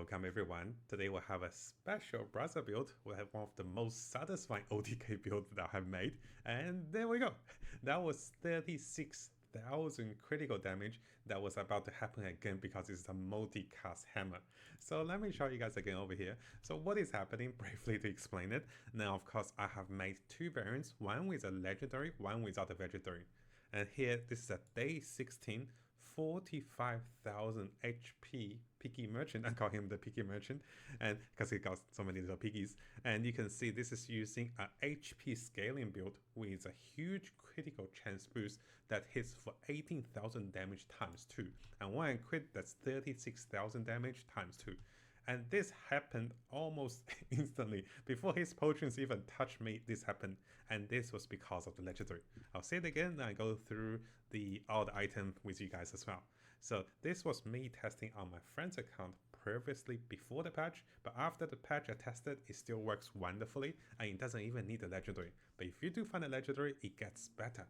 Welcome everyone. Today we'll have a special browser build. We'll have one of the most satisfying OTK builds that I have made. And there we go. That was 36,000 critical damage that was about to happen again because it's a multicast hammer. So let me show you guys again over here. So what is happening, briefly to explain it. Now of course I have made two variants, one with a legendary, one without a legendary. And here, this is a day 16, 45,000 HP piggy merchant. I call him the piggy merchant, and because he got so many little piggies. And you can see this is using a HP scaling build with a huge critical chance boost that hits for 18,000 damage times 2. And when I crit, that's 36,000 damage times 2. And this happened almost instantly. Before his potions even touched me, this happened. And this was because of the legendary. I'll say it again and I go through all the items with you guys as well. So this was me testing on my friend's account previously before the patch, but after the patch I tested, it still works wonderfully and it doesn't even need a legendary. But if you do find a legendary, it gets better.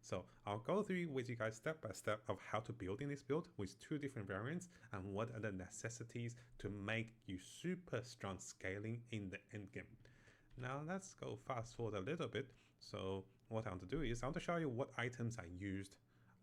So I'll go through with you guys step by step of how to build in this build with two different variants and what are the necessities to make you super strong scaling in the endgame. Now let's go fast forward a little bit. So what I want to do is I want to show you what items I used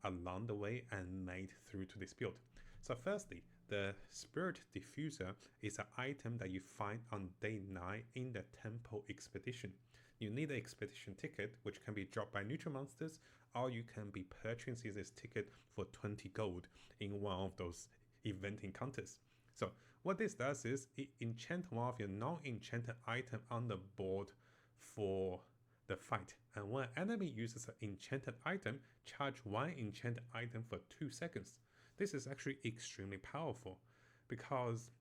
along the way and made through to this build. So firstly, the Spirit Diffuser is an item that you find on day 9 in the Temple Expedition. You need an expedition ticket, which can be dropped by neutral monsters, or you can be purchasing this ticket for 20 gold in one of those event encounters. So what this does is it enchants one of your non-enchanted item on the board for the fight, and when an enemy uses an enchanted item, charge one enchanted item for 2 seconds. This is actually extremely powerful because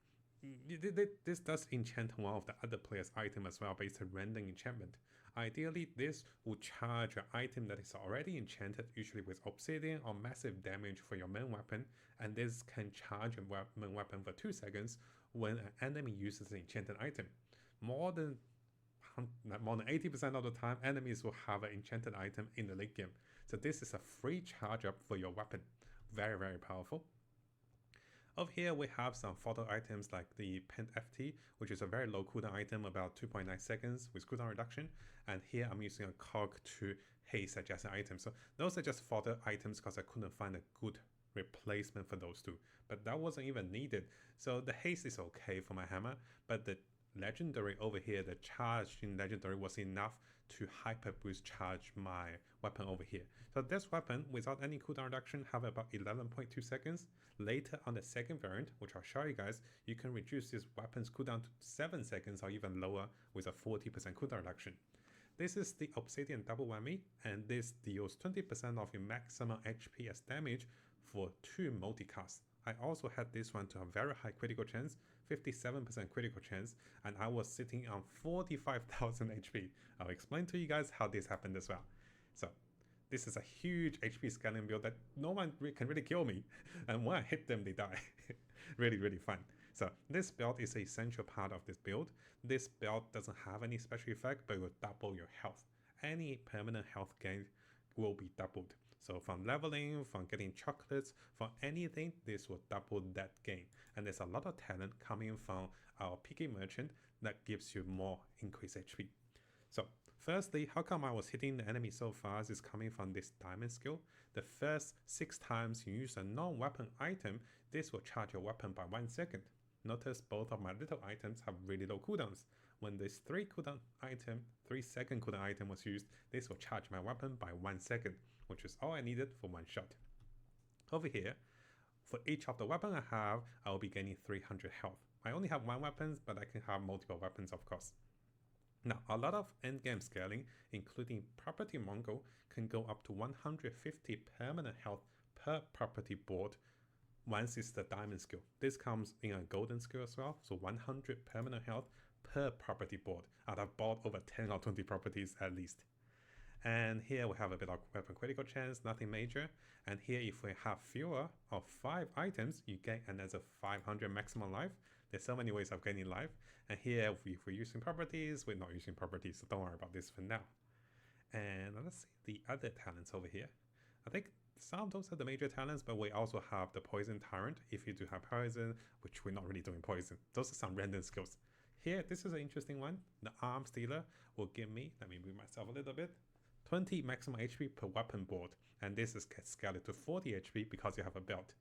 this does enchant one of the other player's item as well, but it's a random enchantment. Ideally, this will charge an item that is already enchanted, usually with obsidian or massive damage for your main weapon, and this can charge a main weapon for 2 seconds when an enemy uses an enchanted item. More than 80% of the time, enemies will have an enchanted item in the late game. So this is a free charge up for your weapon. Very, very powerful. Over here, we have some photo items like the Pent FT, which is a very low cooldown item, about 2.9 seconds with cooldown reduction. And here I'm using a cog to haste adjacent items. So those are just photo items because I couldn't find a good replacement for those two. But that wasn't even needed. So the haste is okay for my hammer, but the legendary over here, the charge in legendary was enough to hyper boost charge my weapon over here. So this weapon without any cooldown reduction have about 11.2 seconds. Later on the second variant, which I'll show you guys, you can reduce this weapon's cooldown to 7 seconds or even lower with a 40% cooldown reduction. This is the Obsidian Double Whammy, and this deals 20% of your maximum HP as damage for 2 multicasts. I also had this one to a very high critical chance, 57% critical chance, and I was sitting on 45,000 HP. I'll explain to you guys how this happened as well. So this is a huge HP scaling build that no one can really kill me, and when I hit them, they die. Really, really fun. So this build is an essential part of this build. This build doesn't have any special effect, but it will double your health. Any permanent health gain will be doubled. So from leveling, from getting chocolates, from anything, this will double that gain. And there's a lot of talent coming from our piggy merchant that gives you more increased HP. So firstly, how come I was hitting the enemy so fast is coming from this diamond skill. The first 6 times you use a non-weapon item, this will charge your weapon by 1 second. Notice both of my little items have really low cooldowns. When this 3 second cooldown item was used, this will charge my weapon by 1 second, which is all I needed for 1 shot. Over here, for each of the weapon I have, I will be gaining 300 health. I only have 1 weapon, but I can have multiple weapons of course. Now, a lot of endgame scaling, including Property Mongol, can go up to 150 permanent health per property board once it's the diamond skill. This comes in a golden skill as well, so 100 permanent health per property board. I've bought over 10 or 20 properties at least. And here we have a bit of weapon critical chance, nothing major. And here if we have fewer of 5 items, you get another 500 maximum life. There's so many ways of gaining life. And here if we're using properties, we're not using properties, so don't worry about this for now. And let's see the other talents over here. I think some of those are the major talents, but we also have the Poison Tyrant if you do have Poison, which we're not really doing Poison. Those are some random skills. Here, this is an interesting one. The Arm Stealer will give me, let me move myself a little bit, 20 maximum HP per weapon board, and this is scaled to 40 HP because you have a belt.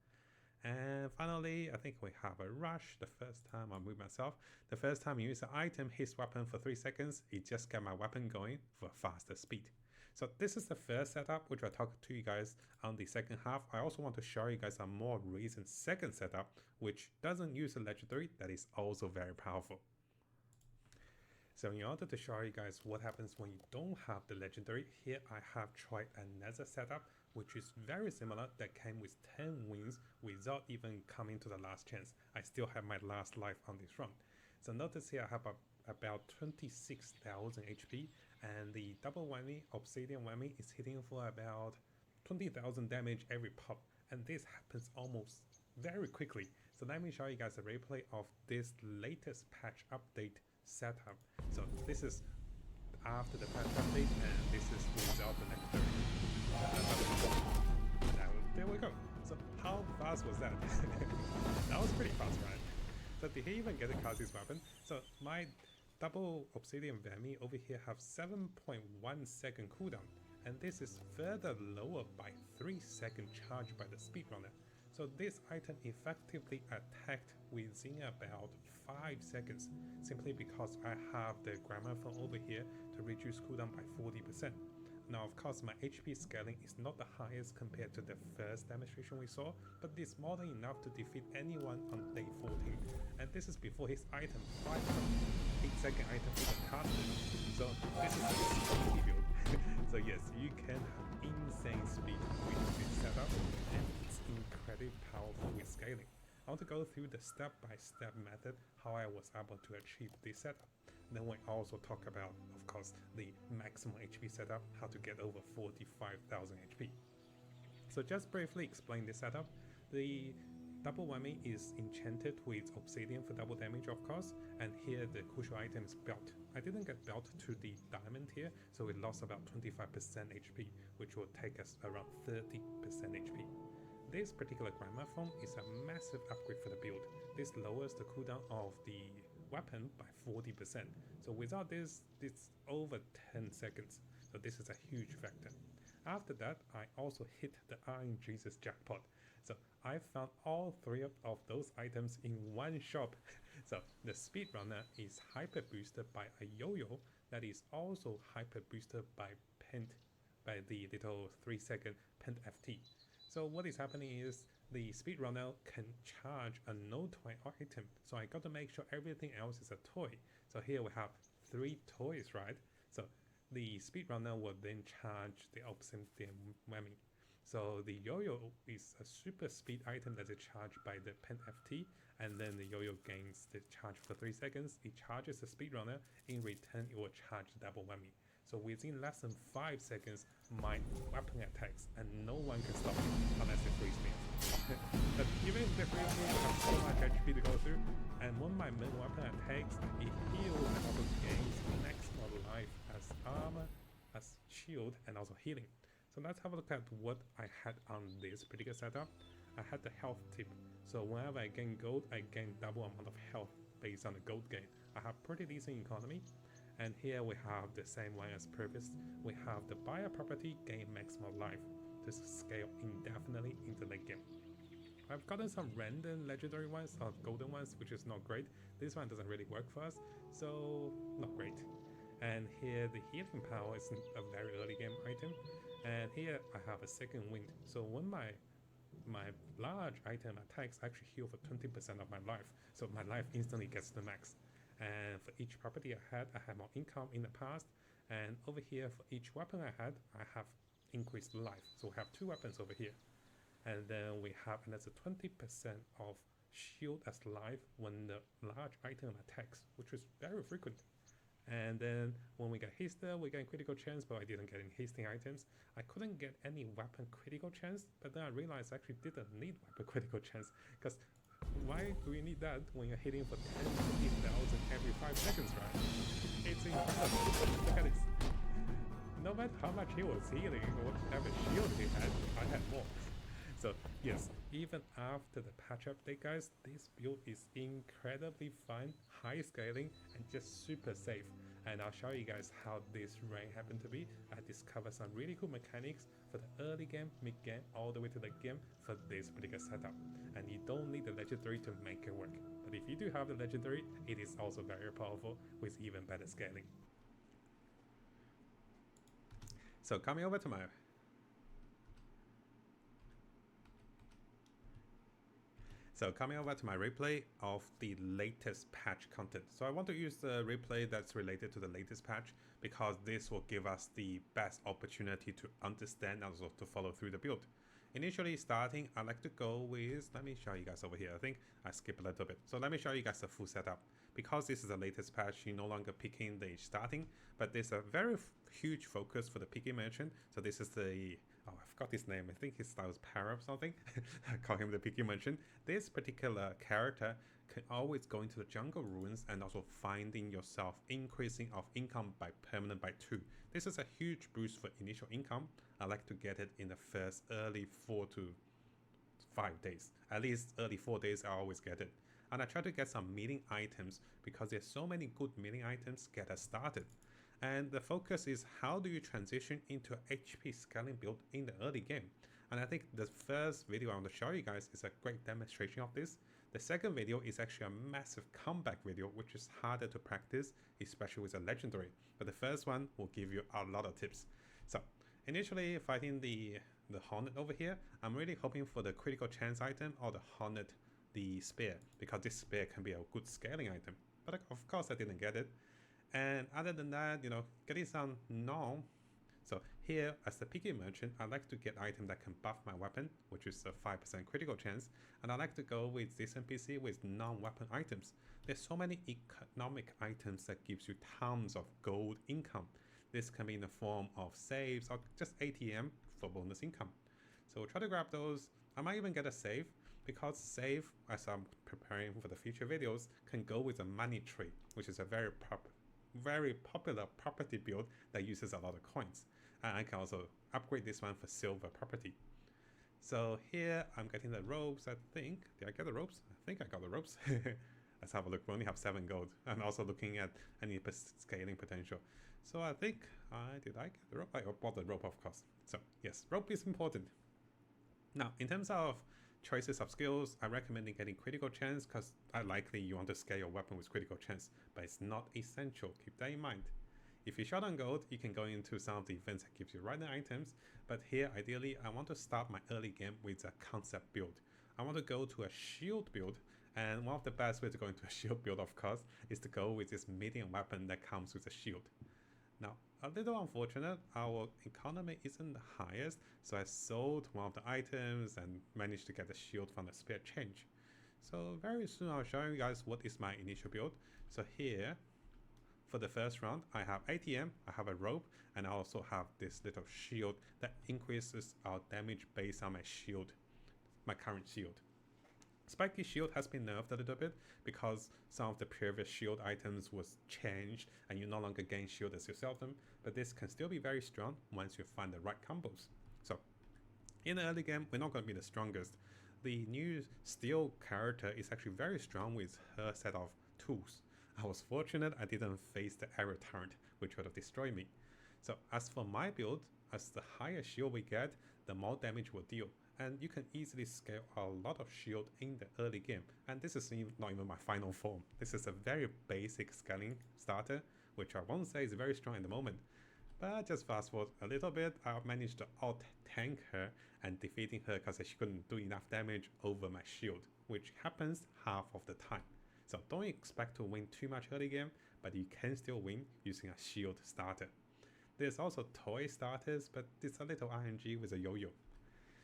And finally, I think we have a Rush. The first time I move myself, the first time you use an item, hits weapon for 3 seconds, it just got my weapon going for faster speed. So this is the first setup, which I talked to you guys on the second half. I also want to show you guys a more recent second setup, which doesn't use a legendary, that is also very powerful. So in order to show you guys what happens when you don't have the legendary, here I have tried another setup, which is very similar, that came with 10 wins without even coming to the last chance. I still have my last life on this run. So notice here I have about 26,000 HP, and the double whammy, obsidian whammy, is hitting for about 20,000 damage every pop, and this happens almost very quickly. So let me show you guys a replay of this latest patch update setup. So this is after the patch update, and this is without the legendary. There we go. So how fast was that? That was pretty fast, right? So did he even get a Kazi's weapon? So my double obsidian whammy over here have 7.1 second cooldown, and this is further lower by 3 second charge by the speedrunner. So this item effectively attacked within about 5 seconds, simply because I have the gramophone over here to reduce cooldown by 40%. Now of course my HP scaling is not the highest compared to the first demonstration we saw, but it's more than enough to defeat anyone on day 14. And this is before his item, 5.8 second item even casted. So this is a speedy build. So yes, you can have insane speed with this setup, and it's incredibly powerful with scaling. I want to go through the step-by-step method how I was able to achieve this setup. Then we also talk about, of course, the maximum HP setup, how to get over 45,000 HP. So just briefly explain this setup. The double whammy is enchanted with obsidian for double damage, of course, and here the crucial item is belt. I didn't get belt to the diamond here, so we lost about 25% HP, which will take us around 30% HP. This particular gramophone is a massive upgrade for the build. This lowers the cooldown of the weapon by 40%. So without this, it's over 10 seconds. So this is a huge factor. After that, I also hit the Iron Jesus jackpot. So I found all 3 of those items in one shop. So the speedrunner is hyper boosted by a yo-yo that is also hyper boosted by the little 3 second pent FT. So what is happening is the speedrunner can charge a no toy item. So I got to make sure everything else is a toy. So here we have 3 toys, right? So the speedrunner will then charge the obsidian whammy. So the yo-yo is a super speed item that is charged by the pent FT, and then the yo-yo gains the charge for 3 seconds. It charges the speedrunner. In return, it will charge the double whammy. So within less than 5 seconds, my weapon attacks, and no one can stop me unless they freeze me. But even if they freeze me, I have so much HP to go through, and when my main weapon attacks, it heals and also gains maximum life as armor, as shield, and also healing. So let's have a look at what I had on this particular setup. I had the health tip. So whenever I gain gold, I gain double amount of health based on the gold gain. I have pretty decent economy. And here we have the same one as previous. We have the buyer property gain maximum life to scale indefinitely into the game. I've gotten some random legendary ones or golden ones, which is not great. This one doesn't really work for us, so not great. And here the healing power is a very early game item. And here I have a second wind. So when my large item attacks, actually heal for 20% of my life. So my life instantly gets to max. And for each property I had more income in the past. And over here, for each weapon I have increased life. So we have 2 weapons over here. And then we have another 20% of shield as life when the large item attacks, which is very frequent. And then when we get Hister, we get critical chance, but I didn't get any hasting items. I couldn't get any weapon critical chance, but then I realized I actually didn't need weapon critical chance, because why do we need that when you're hitting for 10,000 to 15,000 every 5 seconds, right? It's incredible. Look at this. no matter how much he was healing, whatever shield he had, I had more. So yes, even after the patch update, guys, this build is incredibly fun, high scaling, and just super safe. And I'll show you guys how this rank happened to be. I discovered some really cool mechanics for the early game, mid game, all the way to the game for this particular setup. And you don't need the legendary to make it work. But if you do have the legendary, it is also very powerful with even better scaling. So coming over to my replay of the latest patch content. So I want to use the replay that's related to the latest patch because this will give us the best opportunity to understand and also to follow through the build. Initially starting, I like to go with, let me show you guys over here. I think I skip a little bit. So let me show you guys the full setup. Because this is the latest patch, you're no longer picking the starting, but there's a very huge focus for the picking merchant. So this is the, oh, I forgot his name. I think his style is Para or something. I call him the picking merchant. This particular character can always go into the jungle ruins and also finding yourself increasing of income by permanent by 2. This is a huge boost for initial income. I like to get it in the first early 4 to 5 days. At least early 4 days I always get it. And I try to get some meeting items because there's so many good meeting items get us started. And the focus is how do you transition into a HP scaling build in the early game. And I think the first video I want to show you guys is a great demonstration of this. The second video is actually a massive comeback video, which is harder to practice, especially with a legendary. But the first one will give you a lot of tips. So initially fighting the Hornet over here, I'm really hoping for the critical chance item or the Hornet, the spear, because this spear can be a good scaling item. But of course I didn't get it. And other than that, you know, getting some non. So here, as the picky merchant, I like to get item that can buff my weapon, which is a 5% critical chance. And I like to go with this NPC with non-weapon items. There's so many economic items that gives you tons of gold income. This can be in the form of saves or just ATM for bonus income. So we'll try to grab those. I might even get a save because save, as I'm preparing for the future videos, can go with a money tree, which is a very popular property build that uses a lot of coins. And I can also upgrade this one for silver property. So here I'm getting the ropes, I think. Did I get the ropes? I think I got the ropes. Let's have a look. We only have 7 gold. I'm also looking at any scaling potential. So I think did I get the rope? I bought the rope, of course. So yes, rope is important. Now, in terms of choices of skills, I recommend getting critical chance because likely you want to scale your weapon with critical chance, but it's not essential. Keep that in mind. If you're short on gold, you can go into some of the events that gives you random items, but here ideally I want to start my early game with a concept build. I want to go to a shield build, and one of the best ways to go into a shield build, of course, is to go with this medium weapon that comes with a shield. Now, a little unfortunate, our economy isn't the highest, so I sold one of the items and managed to get the shield from the spare change. So very soon I'll show you guys what is my initial build. So here, for the first round, I have ATM, I have a rope, and I also have this little shield that increases our damage based on my shield, my current shield. Spiky shield has been nerfed a little bit because some of the previous shield items was changed and you no longer gain shield as you sell them, but this can still be very strong once you find the right combos. So in the early game, we're not going to be the strongest. The new steel character is actually very strong with her set of tools. I was fortunate I didn't face the arrow turret, which would have destroyed me. So as for my build, as the higher shield we get, the more damage we'll deal. And you can easily scale a lot of shield in the early game. And this is not even my final form. This is a very basic scaling starter, which I won't say is very strong at the moment. But just fast forward a little bit, I managed to out-tank her and defeating her because she couldn't do enough damage over my shield, which happens half of the time. So don't expect to win too much early game, but you can still win using a shield starter. There's also toy starters, but it's a little RNG with a yo-yo.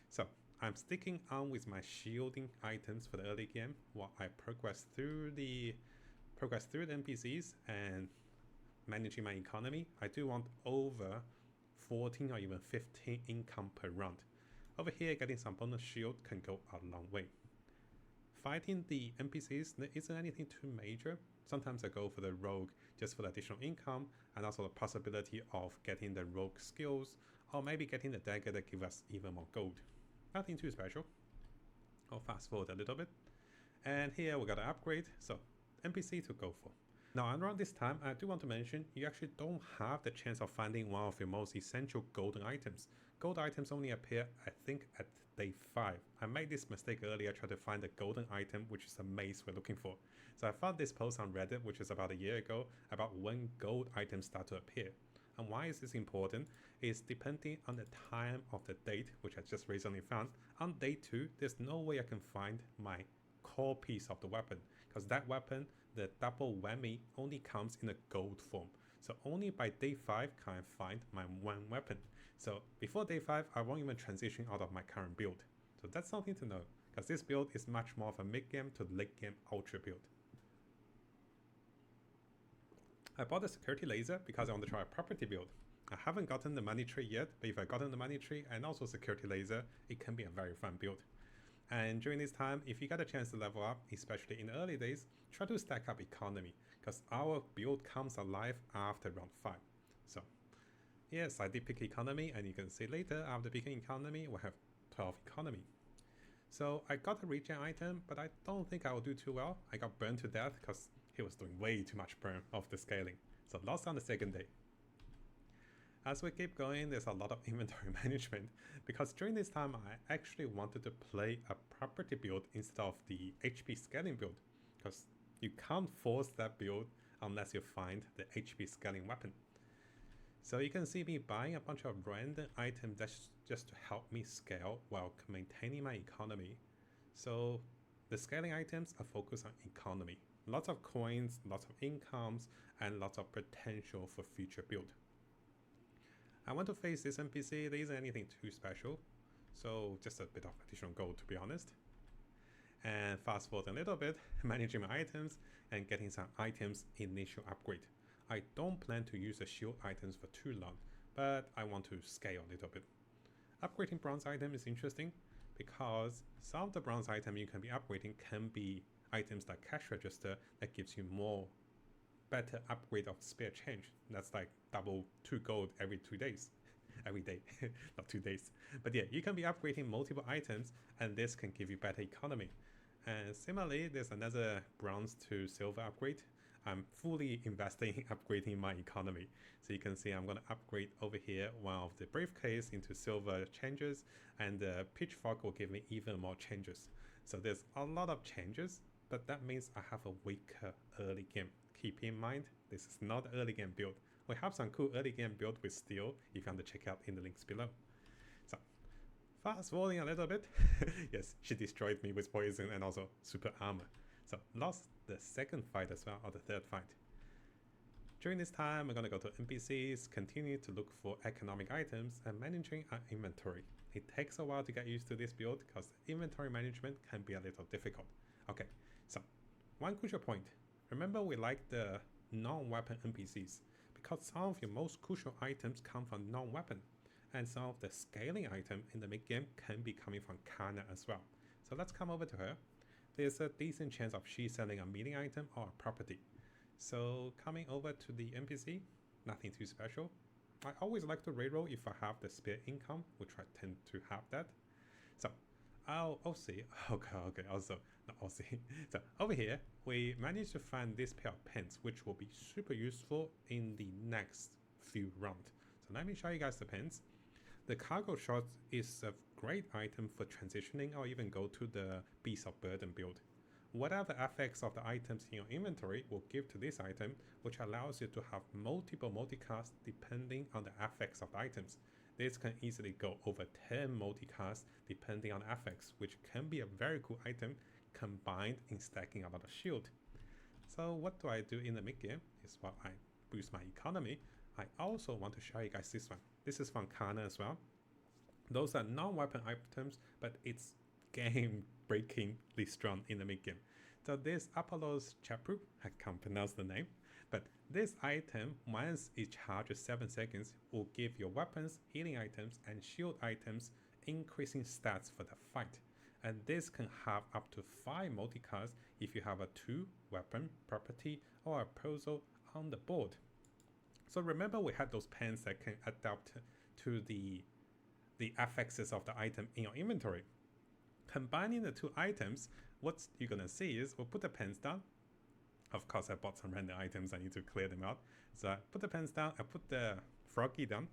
So I'm sticking on with my shielding items for the early game while I progress through the NPCs and managing my economy. I do want over 14 or even 15 income per round. Over here, getting some bonus shield can go a long way. Fighting the NPCs, there isn't anything too major. Sometimes I go for the rogue just for the additional income and also the possibility of getting the rogue skills or maybe getting the dagger that give us even more gold. Nothing too special. I'll fast forward a little bit. And here we got an upgrade, so NPC to go for. Now around this time, I do want to mention, you actually don't have the chance of finding one of your most essential golden items. Gold items only appear, I think, at day 5. I made this mistake earlier, trying to find the golden item, which is the mace we're looking for. So I found this post on Reddit, which is about a year ago, about when gold items start to appear. And why is this important? Is depending on the time of the date, which I just recently found. On day 2, there's no way I can find my core piece of the weapon, because that weapon, the double whammy, only comes in a gold form. So only by day 5 can I find my one weapon. So before day 5, I won't even transition out of my current build. So that's something to know, because this build is much more of a mid-game to late-game ultra build. I bought a security laser because I want to try a property build. I haven't gotten the money tree yet, but if I gotten the money tree and also security laser, it can be a very fun build. And during this time, if you get a chance to level up, especially in the early days, try to stack up economy, because our build comes alive after round 5. So yes, I did pick economy, and you can see later after picking economy, we have 12 economy. So I got a regen item, but I don't think I will do too well. I got burned to death because he was doing way too much burn of the scaling. So lost on the second day. As we keep going, there's a lot of inventory management, because during this time I actually wanted to play a property build instead of the HP scaling build, because you can't force that build unless you find the HP scaling weapon. So you can see me buying a bunch of random items just to help me scale while maintaining my economy. So the scaling items are focused on economy. Lots of coins, lots of incomes, and lots of potential for future build. I want to face this NPC, there isn't anything too special, so just a bit of additional gold to be honest. And fast forward a little bit, managing my items and getting some items initial upgrade. I don't plan to use the shield items for too long, but I want to scale a little bit. Upgrading bronze item is interesting because some of the bronze item you can be upgrading can be items like cash register that gives you more better upgrade of spare change. That's like double 2 gold every 2 days. Every day, not 2 days. But yeah, you can be upgrading multiple items and this can give you better economy. And similarly, there's another bronze to silver upgrade. I'm fully investing in upgrading my economy. So you can see I'm going to upgrade over here one of the briefcase into silver changes, and the pitchfork will give me even more changes. So there's a lot of changes, but that means I have a weaker early game. Keep in mind, this is not early game build. We have some cool early game build with steel if you want to check out in the links below. So fast forwarding a little bit. Yes, she destroyed me with poison and also super armor. So lost the second fight as well, or the third fight. During this time, I'm going to go to NPCs, continue to look for economic items and managing our inventory. It takes a while to get used to this build because inventory management can be a little difficult. Okay, so one crucial point. Remember, we like the non-weapon NPCs because some of your most crucial items come from non-weapon, and some of the scaling item in the mid-game can be coming from Kana as well. So let's come over to her. There's a decent chance of she selling a meeting item or a property. So coming over to the NPC, nothing too special. I always like to reroll if I have the spare income, which I tend to have that. So I'll see. Okay, also not I'll see. So over here, we managed to find this pair of pens, which will be super useful in the next few rounds. So let me show you guys the pens. The cargo shot is a great item for transitioning or even go to the Beast of Burden build. Whatever effects of the items in your inventory will give to this item, which allows you to have multiple multicasts depending on the effects of the items. This can easily go over 10 multicasts depending on effects, which can be a very cool item combined in stacking a lot of shield. So what do I do in the mid game is while I boost my economy, I also want to show you guys this one. This is from Kana as well. Those are non-weapon items, but it's game-breakingly strong in the mid game. So this Apollo's Chapu, I can't pronounce the name, but this item, once it charges 7 seconds, will give your weapons, healing items, and shield items increasing stats for the fight. And this can have up to 5 multicast if you have a 2 weapon, property, or a puzzle on the board. So remember we had those pens that can adapt to the affixes of the item in your inventory. Combining the 2 items, what you're gonna see is we'll put the pens down. Of course, I bought some random items, I need to clear them out. So I put the pens down, I put the froggy down.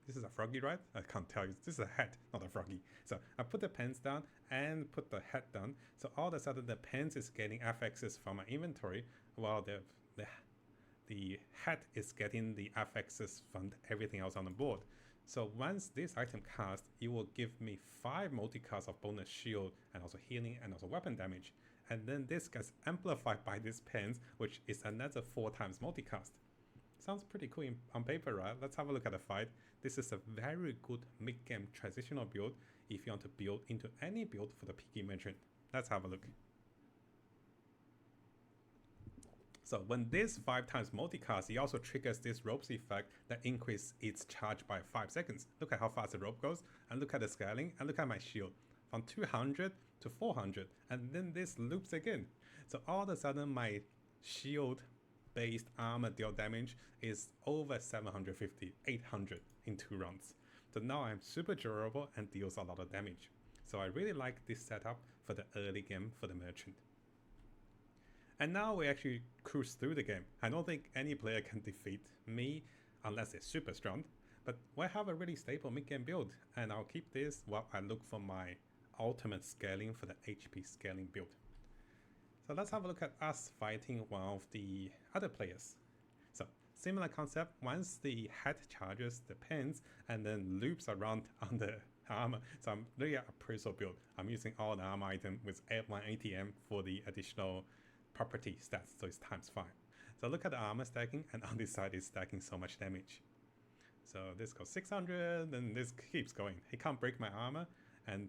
This is a froggy, right? I can't tell you. This is a hat, not a froggy. So I put the pens down and put the hat down. So all of a sudden the pens is getting affixes from my inventory, while the hat is getting the affixes from everything else on the board. So once this item cast, it will give me 5 multicast of bonus shield and also healing and also weapon damage. And then this gets amplified by these pens, which is another 4 times multicast. Sounds pretty cool on paper, right? Let's have a look at the fight. This is a very good mid-game transitional build if you want to build into any build for the Pygmalien. Let's have a look. So when this 5 times multicast, it also triggers this ropes effect that increases its charge by 5 seconds. Look at how fast the rope goes, and look at the scaling, and look at my shield. From 200 to 400, and then this loops again. So all of a sudden my shield based armor deal damage is over 750, 800 in 2 rounds. So now I'm super durable and deals a lot of damage. So I really like this setup for the early game for the merchant. And now we actually cruise through the game. I don't think any player can defeat me unless they're super strong, but we have a really stable mid-game build, and I'll keep this while I look for my ultimate scaling for the HP scaling build. So let's have a look at us fighting one of the other players. So similar concept, once the hat charges the pens and then loops around on the armor. So I'm really a appraisal build. I'm using all the armor item with 1 ATM for the additional property stats, so it's times 5. So look at the armor stacking, and on this side is stacking so much damage. So this goes 600, and this keeps going. He can't break my armor, and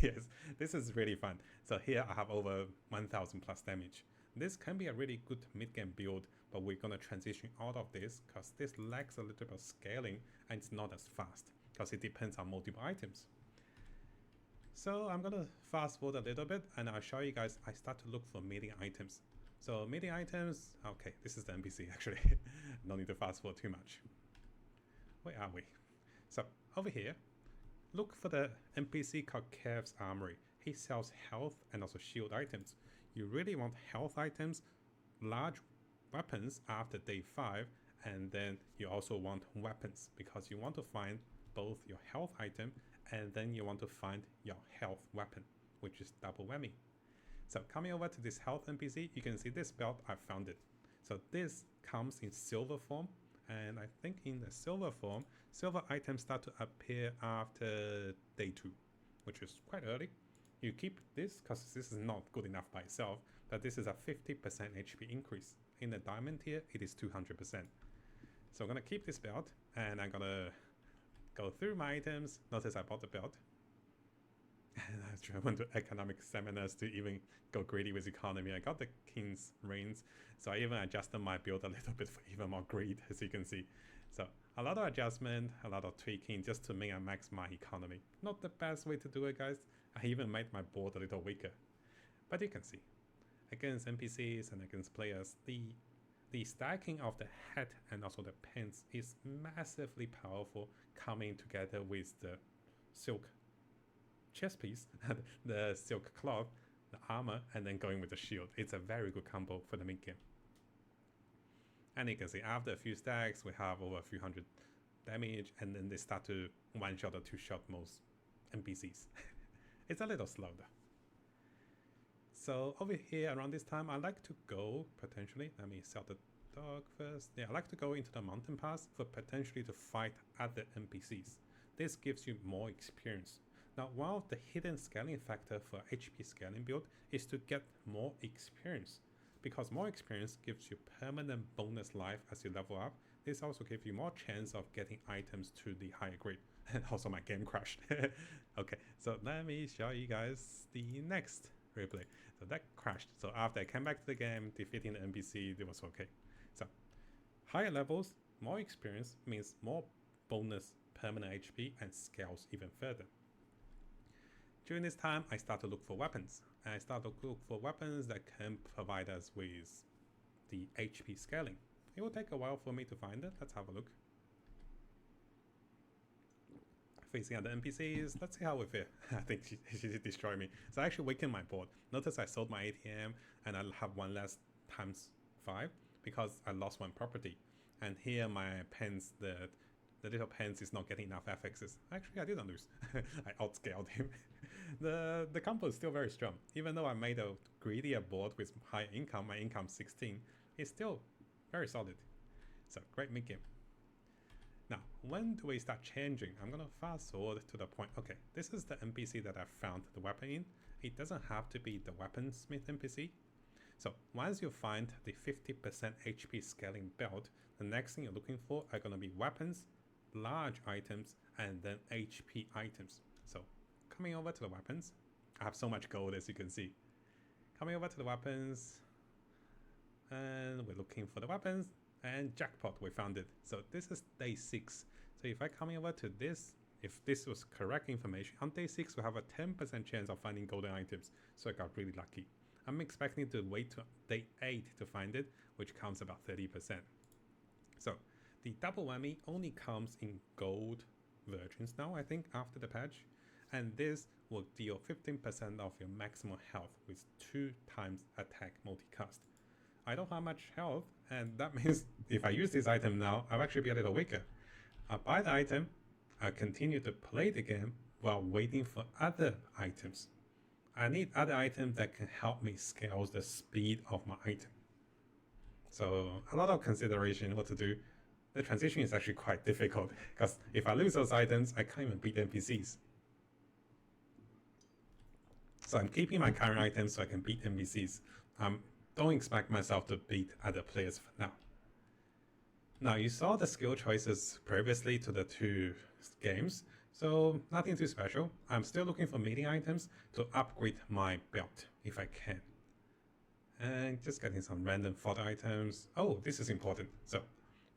yes, this is really fun. So here I have over 1000 plus damage. This can be a really good mid-game build, but we're gonna transition out of this because this lacks a little bit of scaling and it's not as fast because it depends on multiple items. So I'm gonna fast forward a little bit and I'll show you guys. I start to look for melee items. So melee items, okay, this is the NPC actually. No need to fast forward too much. Where are we? So over here, look for the NPC called Kev's Armory. He sells health and also shield items. You really want health items, large weapons after day 5, and then you also want weapons because you want to find both your health item and then you want to find your health weapon, which is double whammy. So coming over to this health NPC, you can see this belt, I found it. So this comes in silver form, and I think in the silver form, silver items start to appear after day 2, which is quite early. You keep this because this is not good enough by itself, but this is a 50% HP increase. In the diamond tier, it is 200%. So I'm gonna keep this belt, and I'm gonna go through my items. Notice I bought the belt. And I went to economic seminars to even go greedy with economy. I got the King's Reigns, so I even adjusted my build a little bit for even more greed, as you can see. So a lot of adjustment, a lot of tweaking just to make and max my economy. Not the best way to do it, guys. I even made my board a little weaker. But you can see, against NPCs and against players, the stacking of the hat and also the pens is massively powerful, coming together with the silk chest piece, the silk cloth, the armor, and then going with the shield. It's a very good combo for the mid game. And you can see after a few stacks, we have over a few hundred damage, and then they start to one-shot or two-shot most NPCs. It's a little slow though. So over here around this time, I like to go potentially, let me sell the dog first. Yeah, I like to go into the mountain pass for potentially to fight other NPCs. This gives you more experience. Now, one of the hidden scaling factor for HP scaling build is to get more experience, because more experience gives you permanent bonus life as you level up. This also gives you more chance of getting items to the higher grade. And also my game crashed. Okay, so let me show you guys the next replay. So that crashed. So after I came back to the game, defeating the NPC, it was okay. So higher levels, more experience means more bonus permanent HP and scales even further. During this time, I start to look for weapons. And I start to look for weapons that can provide us with the HP scaling. It will take a while for me to find it. Let's have a look. Facing other NPCs, let's see how we feel. I think she did destroy me. So I actually weakened my board. Notice I sold my ATM and I'll have one less times 5 because I lost one property. And here my pens, the little pens is not getting enough FXs. Actually, I didn't lose. I outscaled him. The combo is still very strong. Even though I made a greedier board with high income, my income 16, it's still very solid. So great mid game. Now, when do we start changing? I'm gonna fast forward to the point. Okay, this is the NPC that I found the weapon in. It doesn't have to be the weaponsmith NPC. So once you find the 50% HP scaling belt, the next thing you're looking for are gonna be weapons, large items, and then HP items. So coming over to the weapons, I have so much gold as you can see. Coming over to the weapons, and we're looking for the weapons, and jackpot, we found it. So this is day 6. So if I come over to this, if this was correct information, on day 6 we have a 10% chance of finding golden items. So I got really lucky. I'm expecting to wait to day 8 to find it, which counts about 30%. So the double whammy only comes in gold versions now, I think, after the patch. And this will deal 15% of your maximum health with 2 times attack multicast. I don't have much health, and that means if I use this item now, I'll actually be a little weaker. I buy the item, I continue to play the game while waiting for other items. I need other items that can help me scale the speed of my item. So a lot of consideration what to do. The transition is actually quite difficult, because if I lose those items, I can't even beat NPCs. So I'm keeping my current items so I can beat NPCs. Don't expect myself to beat other players for now. Now you saw the skill choices previously to the 2 games, so nothing too special. I'm still looking for meeting items to upgrade my belt if I can. And just getting some random photo items. Oh, this is important. So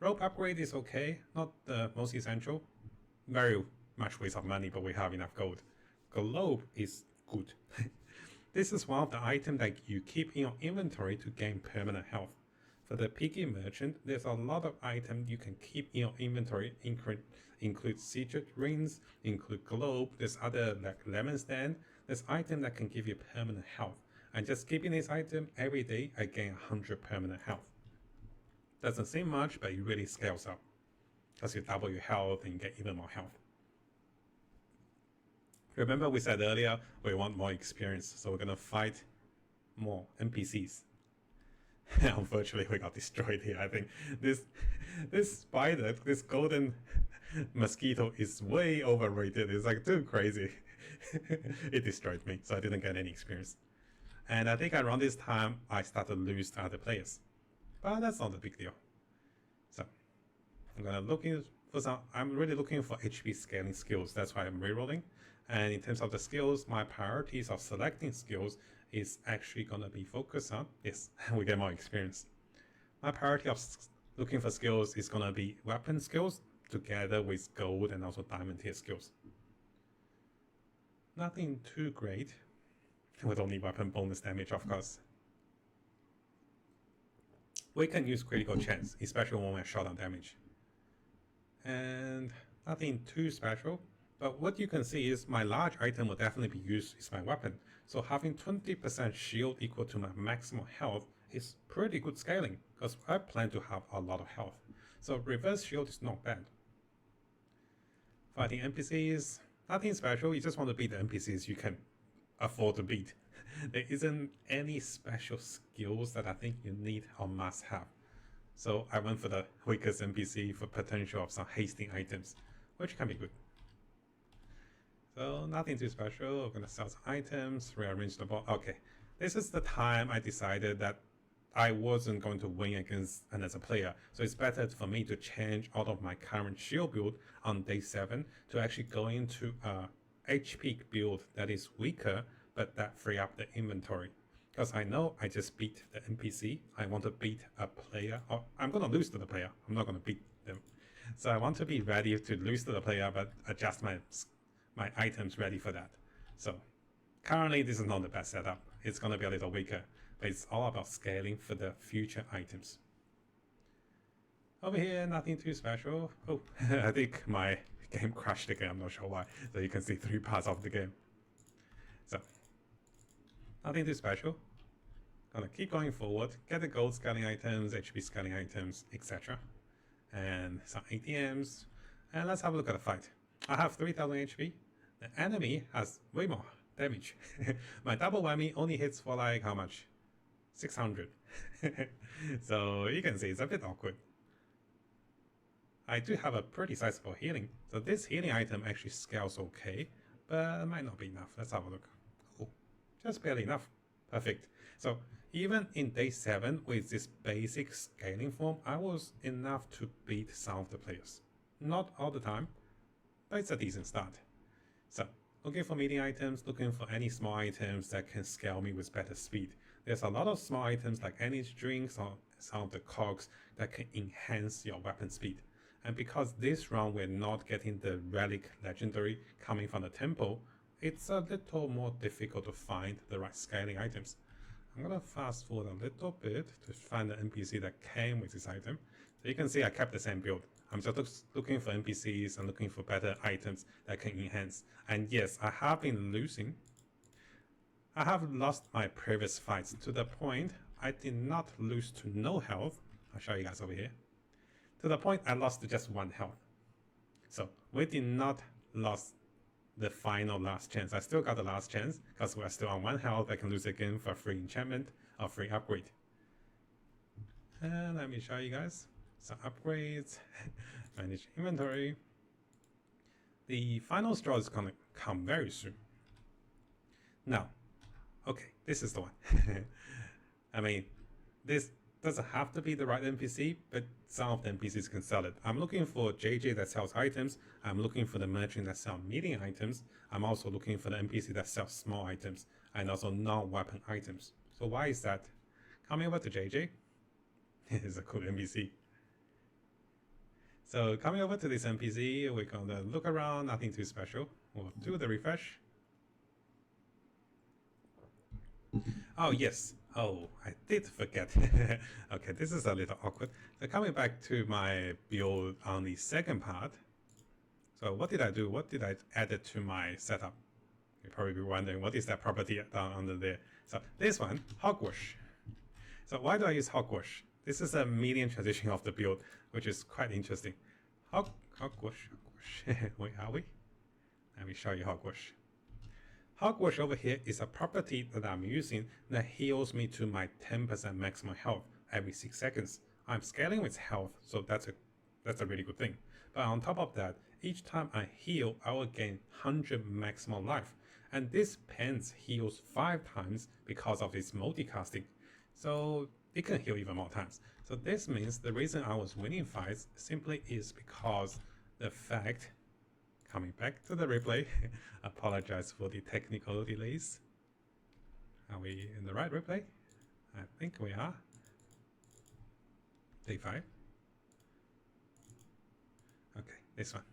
rope upgrade is okay, not the most essential. Very much waste of money, but we have enough gold. Globe is good. This is one of the items that you keep in your inventory to gain permanent health. For the Piggy Merchant, there's a lot of items you can keep in your inventory, include secret rings, include globe, there's other like lemon stand, there's items that can give you permanent health. And just keeping this item every day, I gain 100 permanent health. Doesn't seem much, but it really scales up. As you double your health and you get even more health. Remember we said earlier, we want more experience, so we're gonna fight more NPCs. Unfortunately, we got destroyed here. I think this spider, this golden mosquito is way overrated. It's like too crazy. It destroyed me, so I didn't get any experience. And I think around this time, I started to lose to other players. But that's not a big deal. So I'm gonna looking for some. I'm really looking for HP scaling skills. That's why I'm rerolling. And in terms of the skills, my priorities of selecting skills is actually gonna be focused on, yes, we get more experience. My priority of looking for skills is gonna be weapon skills together with gold and also diamond tier skills. Nothing too great, with only weapon bonus damage, of course. We can use critical chance, especially when we're short on damage. And nothing too special. But what you can see is my large item will definitely be used as my weapon. So having 20% shield equal to my maximum health is pretty good scaling, because I plan to have a lot of health. So reverse shield is not bad. Fighting NPCs, nothing special, you just want to beat the NPCs you can afford to beat. There isn't any special skills that I think you need or must have. So I went for the weakest NPC for potential of some hasting items, which can be good. So nothing too special. I'm gonna sell some items, rearrange the board. Okay, this is the time I decided that I wasn't going to win against another player. So it's better for me to change out of my current shield build on day 7 to actually go into a HP build that is weaker, but that free up the inventory. Because I know I just beat the NPC. I want to beat a player, or I'm gonna lose to the player. I'm not gonna beat them. So I want to be ready to lose to the player, but adjust my items ready for that. So Currently, this is not the best setup. It's going to be a little weaker, but it's all about scaling for the future items. Over here, nothing too special. Oh, I think my game crashed again. I'm not sure why. So you can see 3 parts of the game. So, nothing too special. Gonna keep going forward, get the gold scaling items, HP scaling items, etc. And some ATMs. And let's have a look at the fight. I have 3000 HP. The enemy has way more damage. My double whammy only hits for like how much? 600. So you can see it's a bit awkward. I do have a pretty sizable healing. So this healing item actually scales okay, but it might not be enough. Let's have a look. Oh, just barely enough. Perfect. So even in day 7 with this basic scaling form, I was enough to beat some of the players. Not all the time, but it's a decent start. So looking for melee items, looking for any small items that can scale me with better speed. There's a lot of small items like energy drinks or some of the cogs that can enhance your weapon speed. And because this round we're not getting the relic legendary coming from the temple, it's a little more difficult to find the right scaling items. I'm gonna fast forward a little bit to find the NPC that came with this item. So you can see I kept the same build. I'm just looking for NPCs and looking for better items that can enhance. And yes, I have been losing. I have lost my previous fights to the point I did not lose to no health. I'll show you guys over here. To the point I lost to just 1 health. So we did not lose the final last chance. I still got the last chance because we're still on 1 health. I can lose again for free enchantment or free upgrade. And let me show you guys some upgrades. Manage inventory. The final straw is gonna come very soon. Now, okay, this is the one. I mean, this doesn't have to be the right NPC, but some of the NPCs can sell it. I'm looking for JJ that sells items. I'm looking for the merchant that sells medium items. I'm also looking for the NPC that sells small items and also non-weapon items. So why is that? Coming over to JJ. It's a cool NPC. So coming over to this NPC, we're gonna look around, nothing too special. We'll do the refresh. Oh yes, oh, I did forget. Okay, this is a little awkward. So coming back to my build on the second part. So what did I do? What did I add to my setup? You'll probably be wondering, what is that property down under there? So this one, Hogwash. So why do I use Hogwash? This is a medium transition of the build, which is quite interesting. Hogwash. Where are we? Let me show you Hogwash. Hogwash over here is a property that I'm using that heals me to my 10% maximum health every 6 seconds. I'm scaling with health, so that's a really good thing. But on top of that, each time I heal, I will gain 100 maximum life. And this pens heals 5 times because of its multicasting. So it can heal even more times. So this means the reason I was winning fights simply is because the fact, coming back to the replay, apologize for the technical delays. Are we in the right replay? I think we are. Day 5. Okay, this one.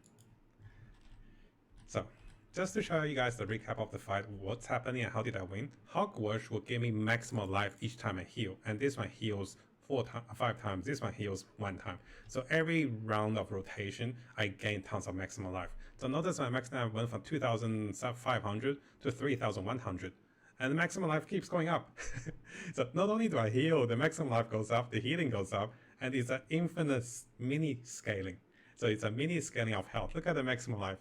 So, just to show you guys the recap of the fight, what's happening and how did I win. Hogwash will give me maximum life each time I heal, and this one heals 5 times, this one heals 1 time. So every round of rotation, I gain tons of maximum life. So notice my maximum life went from 2,500 to 3,100. And the maximum life keeps going up. So not only do I heal, the maximum life goes up, the healing goes up, and it's an infinite mini scaling. So it's a mini scaling of health. Look at the maximum life.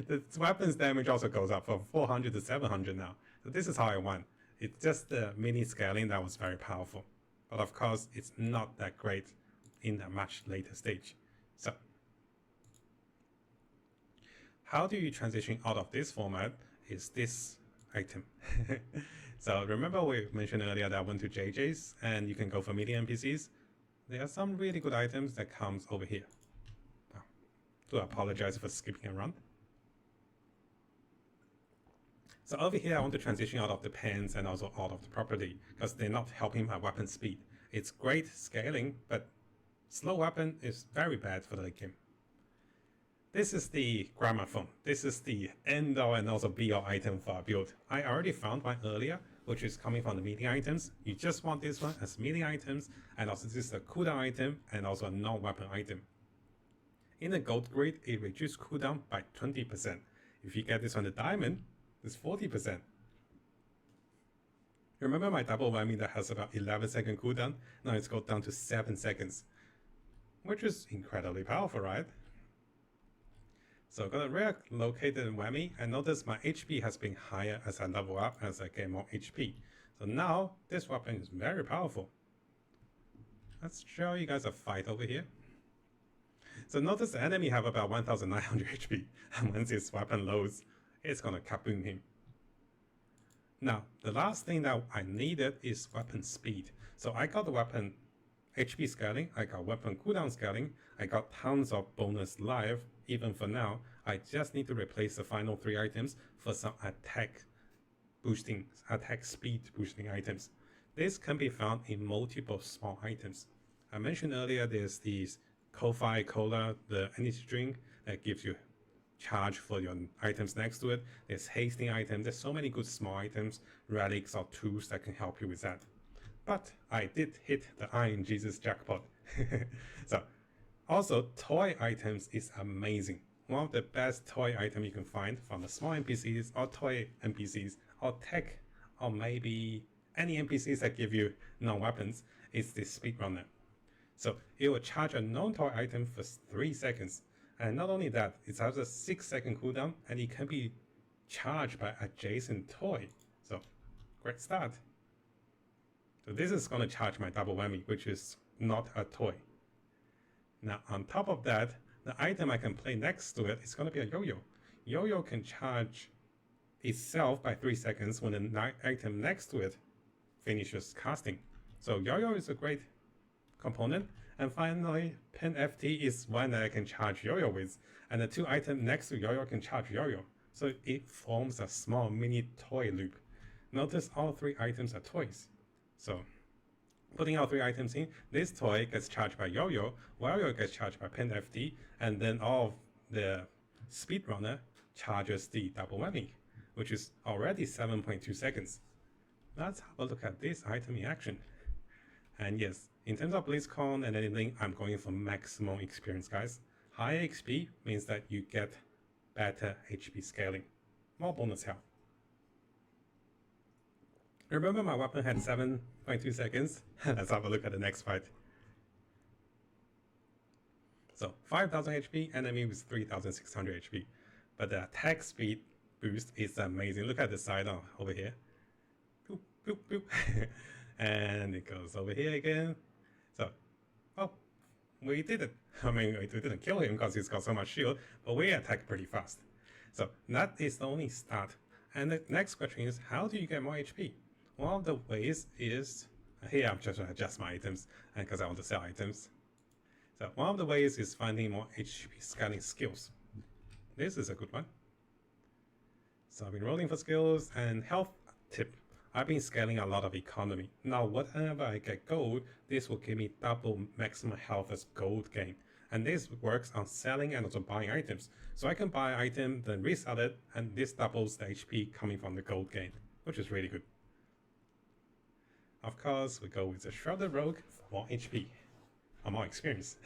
The weapons damage also goes up from 400 to 700 now. So this is how I won. It's just the mini scaling that was very powerful. But of course, it's not that great in a much later stage. So, how do you transition out of this format is this item. So remember we mentioned earlier that I went to JJ's and you can go for media NPCs. There are some really good items that comes over here. Oh, do apologize for skipping around. So over here, I want to transition out of the pens and also out of the property because they're not helping my weapon speed. It's great scaling, but slow weapon is very bad for the late game. This is the gramophone. This is the end all and also be all item for our build. I already found one earlier, which is coming from the meeting items. You just want this one as meeting items, and also this is a cooldown item and also a non-weapon item. In the gold grade, it reduces cooldown by 20%. If you get this on the diamond, it's 40%. Remember my double whammy that has about 11-second cooldown? Now it's got down to 7 seconds, which is incredibly powerful, right? So got a rare located whammy, and notice my HP has been higher as I level up, as I get more HP. So now this weapon is very powerful. Let's show you guys a fight over here. So notice the enemy have about 1900 HP, and once his weapon loads, it's gonna kaboom him. Now, the last thing that I needed is weapon speed. So I got the weapon HP scaling, I got weapon cooldown scaling, I got tons of bonus life. Even for now, I just need to replace the final 3 items for some attack speed boosting items. This can be found in multiple small items. I mentioned earlier there's these Ko-Fi Cola, the energy drink that gives you charge for your items next to it. There's hasting items, there's so many good small items, relics or tools that can help you with that. But I did hit the Iron Jesus jackpot. So also, toy items is amazing. One of the best toy items you can find from the small NPCs or toy NPCs or tech or maybe any NPCs that give you non-weapons is the speedrunner. So it will charge a non-toy item for 3 seconds. And not only that, it has a 6-second cooldown and it can be charged by adjacent toy. So great start. So this is going to charge my double whammy, which is not a toy. Now, on top of that, the item I can play next to it is going to be a yo-yo. Yo-yo can charge itself by 3 seconds when the item next to it finishes casting. So yo-yo is a great component. And finally, pin FT is one that I can charge yo-yo with. And the 2 items next to yo-yo can charge yo-yo. So it forms a small mini toy loop. Notice all 3 items are toys. So putting all 3 items in, this toy gets charged by yo-yo, yo-yo gets charged by pin FT, and then all of the speedrunner charges the double whammy, which is already 7.2 seconds. Let's have a look at this item in action. And yes, in terms of BlizzCon and anything, I'm going for maximum experience, guys. Higher XP means that you get better HP scaling, more bonus health. Remember my weapon had 7.2 seconds? Let's have a look at the next fight. So 5000 HP, enemy with 3600 HP. But the attack speed boost is amazing. Look at the side over here. Boop, boop, boop. And it goes over here again. So, oh, we did it. I mean, we didn't kill him because he's got so much shield, but we attack pretty fast. So that is the only start. And the next question is, how do you get more HP? One of the ways is, here I'm just adjust my items because I want to sell items. So one of the ways is finding more HP scaling skills. This is a good one. So I've been rolling for skills and health tip. I've been scaling a lot of economy. Now whenever I get gold, this will give me double maximum health as gold gain. And this works on selling and also buying items. So I can buy an item, then resell it, and this doubles the HP coming from the gold gain, which is really good. Of course, we go with the Shrouded Rogue for more HP, or more experience.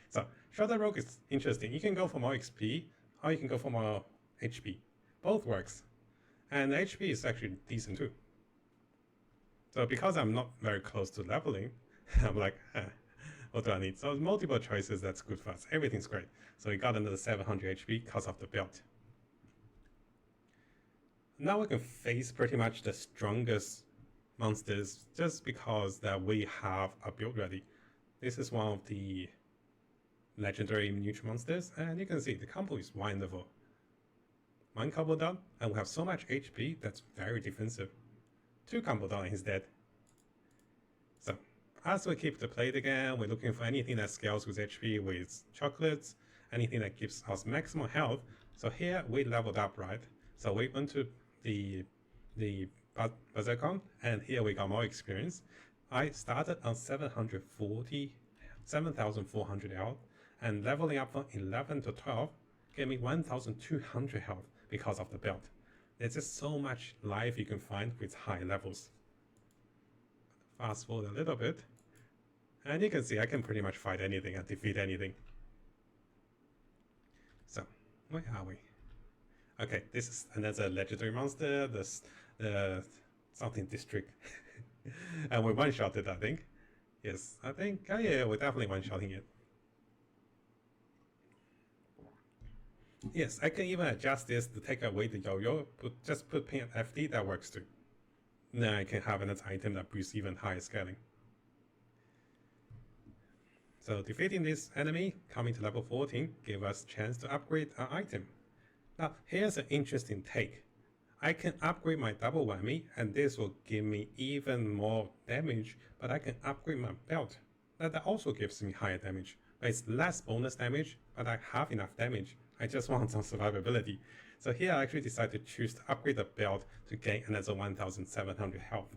So, Shrouded Rogue is interesting. You can go for more XP, or you can go for more HP. Both works. And the HP is actually decent too. So because I'm not very close to leveling, I'm like, what do I need? So multiple choices, that's good for us. Everything's great. So we got another 700 HP because of the belt. Now we can face pretty much the strongest monsters just because that we have a build ready. This is one of the legendary neutral monsters, and you can see the combo is wonderful. One combo down, and we have so much HP that's very defensive. 2 combo down and he's dead. So as we keep the plate again, we're looking for anything that scales with HP with chocolates, anything that gives us maximum health. So here we leveled up, right? So we went to the Bazaar, and here we got more experience. I started on 7,400 health, and leveling up from 11 to 12, gave me 1200 health because of the belt. There's just so much life you can find with high levels. Fast forward a little bit, and you can see I can pretty much fight anything and defeat anything. So, where are we? Okay, this is another legendary monster, the something district. And we one-shotted, I think. Yes, I think, oh yeah, we're definitely one-shotting it. Yes, I can even adjust this to take away the yo-yo, just put pin FD, that works too. Now I can have another item that boosts even higher scaling. So defeating this enemy, coming to level 14, gave us a chance to upgrade our item. Now here's an interesting take. I can upgrade my double whammy and this will give me even more damage, but I can upgrade my belt. That also gives me higher damage. But it's less bonus damage, but I have enough damage. I just want some survivability. So here I actually decided to choose to upgrade the belt to gain another 1700 health.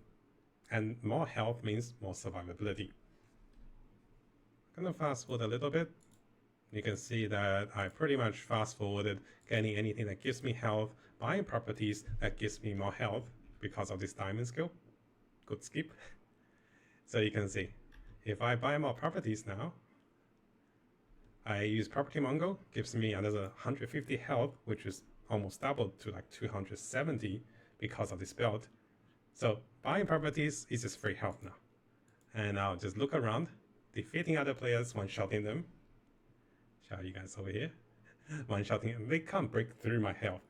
And more health means more survivability. I'm gonna fast forward a little bit. You can see that I pretty much fast forwarded getting anything that gives me health, buying properties that gives me more health because of this diamond skill. Good skip. So you can see, if I buy more properties now, I use Property Mongo, gives me another 150 health, which is almost doubled to like 270 because of this belt. So buying properties is just free health now. And I'll just look around, defeating other players, one-shotting them. Show you guys over here. One-shotting them, they can't break through my health.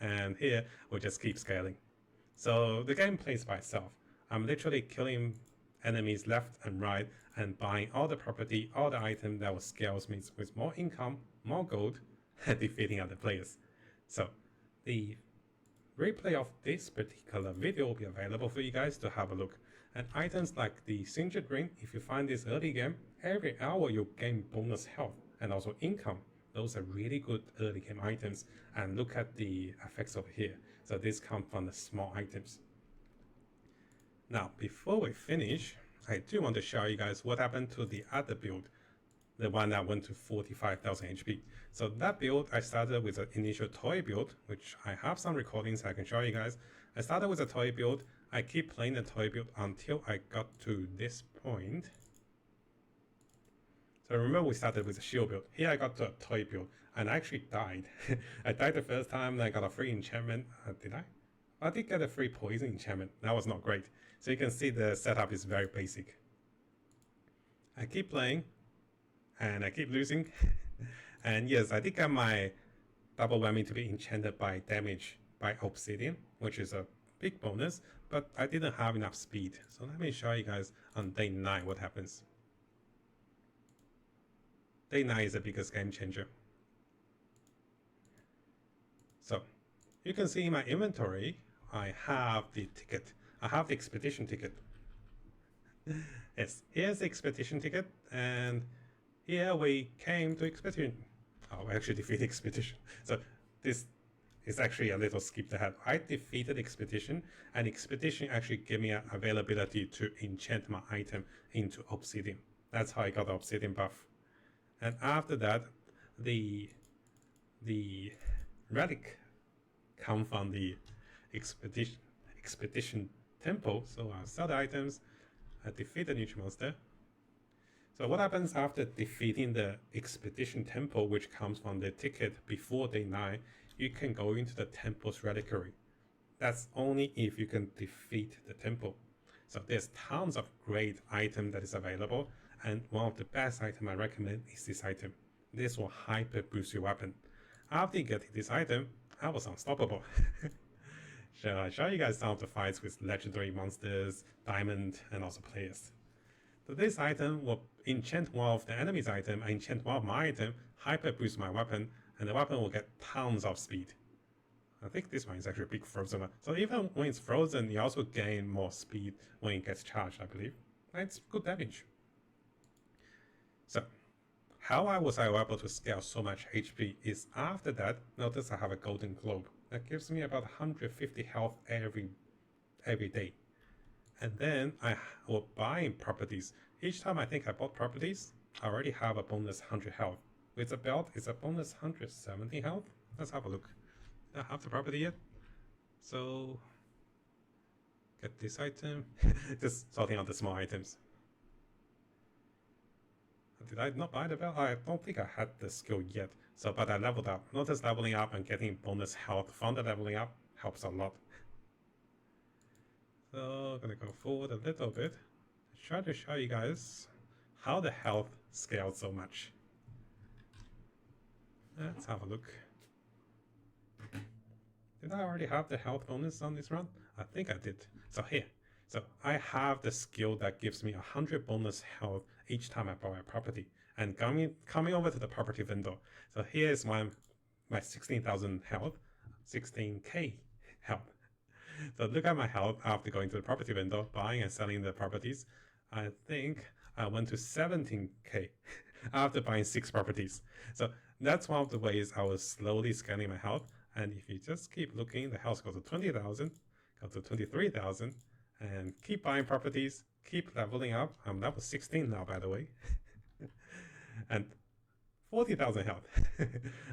And here, we'll just keep scaling. So the game plays by itself. I'm literally killing enemies left and right and buying all the property, all the item that will scales me with more income, more gold, and defeating other players. So the replay of this particular video will be available for you guys to have a look. And items like the Singed Ring, if you find this early game, every hour you'll gain bonus health and also income. Those are really good early game items. And look at the effects over here. So this comes from the small items. Now, before we finish, I do want to show you guys what happened to the other build, the one that went to 45,000 HP. So that build, I started with an initial toy build, which I have some recordings I can show you guys. I started with a toy build. I keep playing the toy build until I got to this point. So remember we started with a shield build. Here I got to a toy build and I actually died. I died the first time and I got a free enchantment. Did I? I did get a free poison enchantment. That was not great. So you can see the setup is very basic. I keep playing and I keep losing. And yes, I did get my double whammy to be enchanted by damage by obsidian, which is a big bonus, but I didn't have enough speed. So let me show you guys on day 9 what happens. Day 9 is the biggest game changer. So you can see in my inventory, I have the ticket. I have the expedition ticket. Yes, here's the expedition ticket, and here we came to expedition. Oh, I actually defeated expedition. So this is actually a little skip ahead. I defeated expedition, and expedition actually gave me an availability to enchant my item into obsidian. That's how I got the obsidian buff. And after that, the relic come from the expedition temple. So I'll sell the items, I defeat the neutral monster. So what happens after defeating the expedition temple, which comes from the ticket before day 9, you can go into the temple's reliquary. That's only if you can defeat the temple. So there's tons of great items that is available, and one of the best items I recommend is this item. This will hyper boost your weapon. After getting this item, I was unstoppable. So I'll show you guys some of the fights with legendary monsters, diamond, and also players. So this item will enchant one of the enemy's item, enchant one of my item, hyper boost my weapon, and the weapon will get tons of speed. I think this one is actually a big frozen one. So even when it's frozen, you also gain more speed when it gets charged, I believe. And it's good damage. So how was I able to scale so much HP is after that, notice I have a golden globe. That gives me about 150 health every day. And then I will buy properties. Each time I think I bought properties, I already have a bonus 100 health. With the belt, it's a bonus 170 health. Let's have a look. I don't have the property yet. So, get this item. Just sorting out the small items. Did I not buy the belt? I don't think I had the skill yet. So, but I leveled up. Notice leveling up and getting bonus health from the leveling up helps a lot. So, I'm gonna go forward a little bit. Try to show you guys how the health scales so much. Let's have a look. Did I already have the health bonus on this run? I think I did. So here. So I have the skill that gives me 100 bonus health each time I buy a property. And coming over to the property window. So here's my 16,000 health, 16k health. So look at my health after going to the property window, buying and selling the properties. I think I went to 17k after buying 6 properties. So that's one of the ways I was slowly scaling my health. And if you just keep looking, the health goes to 20,000, goes to 23,000, and keep buying properties, keep leveling up. I'm level 16 now, by the way. And 40,000 health,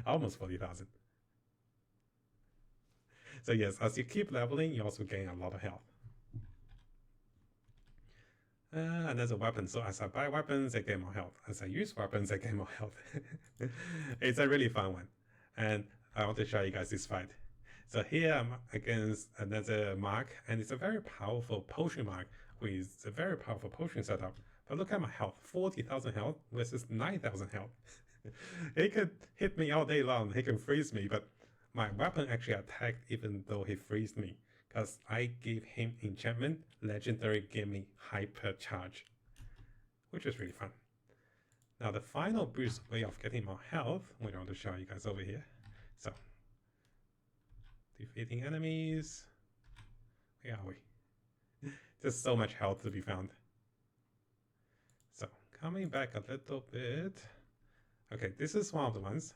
almost 40,000. So yes, as you keep leveling, you also gain a lot of health. And there's a weapon, so as I buy weapons, I gain more health. As I use weapons, I gain more health. It's a really fun one. And I want to show you guys this fight. So here I'm against another mark, and it's a very powerful potion mark with a very powerful potion setup. But look at my health, 40,000 health versus 9,000 health. He could hit me all day long, he can freeze me, but my weapon actually attacked even though he freezed me, because I gave him enchantment, legendary gave me hyper charge, which is really fun. Now the final boost way of getting more health, we want to show you guys over here. So, defeating enemies. Where are we? Just so much health to be found. So, coming back a little bit. Okay, this is one of the ones.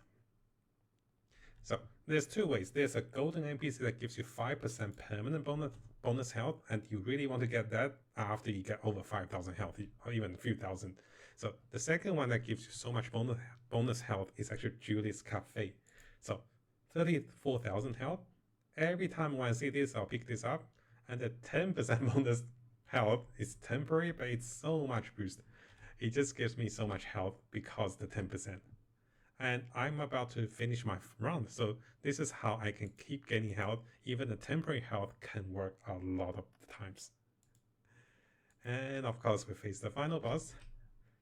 So, there's 2 ways. There's a golden NPC that gives you 5% permanent bonus health, and you really want to get that after you get over 5,000 health, or even a few thousand. So, the second one that gives you so much bonus health is actually Julie's Cafe. So, 34,000 health. Every time when I see this, I'll pick this up. And the 10% bonus health is temporary, but it's so much boost. It just gives me so much health because the 10%. And I'm about to finish my run, so this is how I can keep gaining health. Even the temporary health can work a lot of times. And of course, we face the final boss,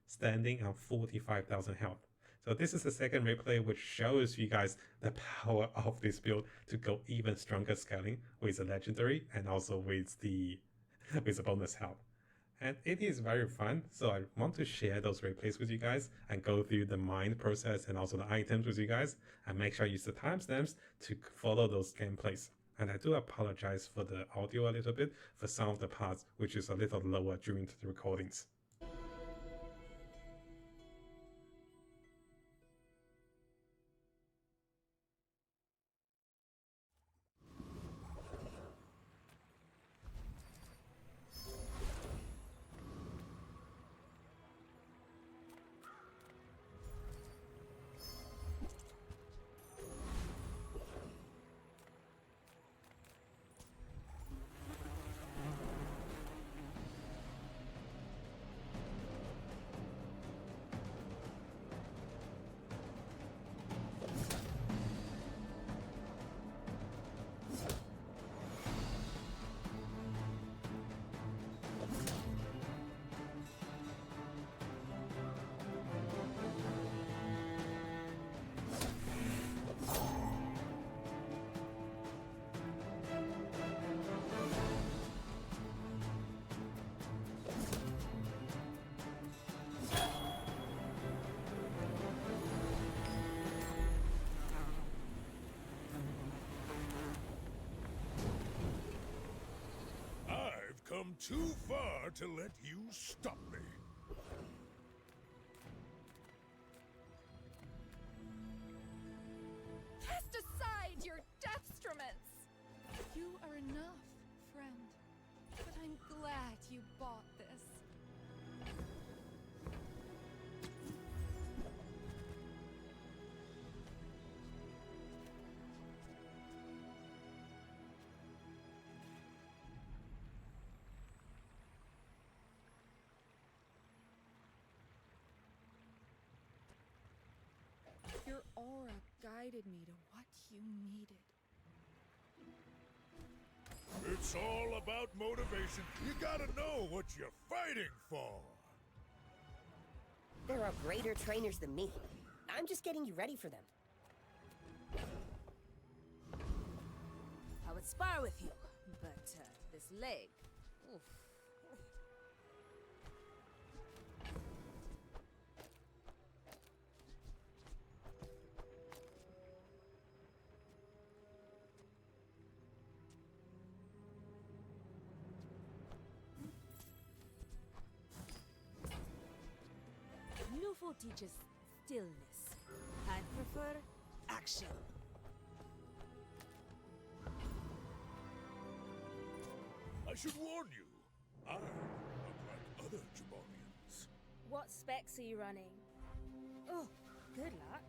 standing on 45,000 health. So this is the second replay, which shows you guys the power of this build to go even stronger scaling with the legendary and also with the bonus health. And it is very fun, so I want to share those replays with you guys and go through the mind process and also the items with you guys, and make sure I use the timestamps to follow those gameplays. And I do apologize for the audio a little bit for some of the parts, which is a little lower during the recordings. Come too far to let you stop me. Cast aside your deathstruments! You are enough, friend. But I'm glad you bought this. Your aura guided me to what you needed. It's all about motivation. You gotta know what you're fighting for. There are greater trainers than me. I'm just getting you ready for them. I would spar with you, but this leg. Oof. Beautiful teaches stillness. I prefer action. I should warn you, I'm unlike other Jabalians. What specs are you running? Oh, good luck.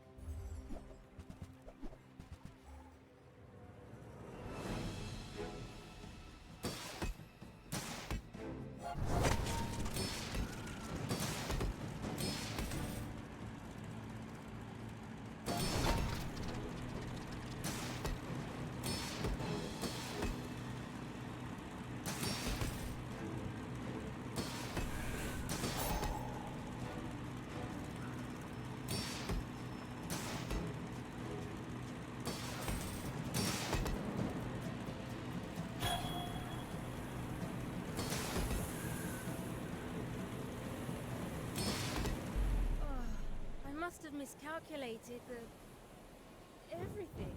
I must have miscalculated everything.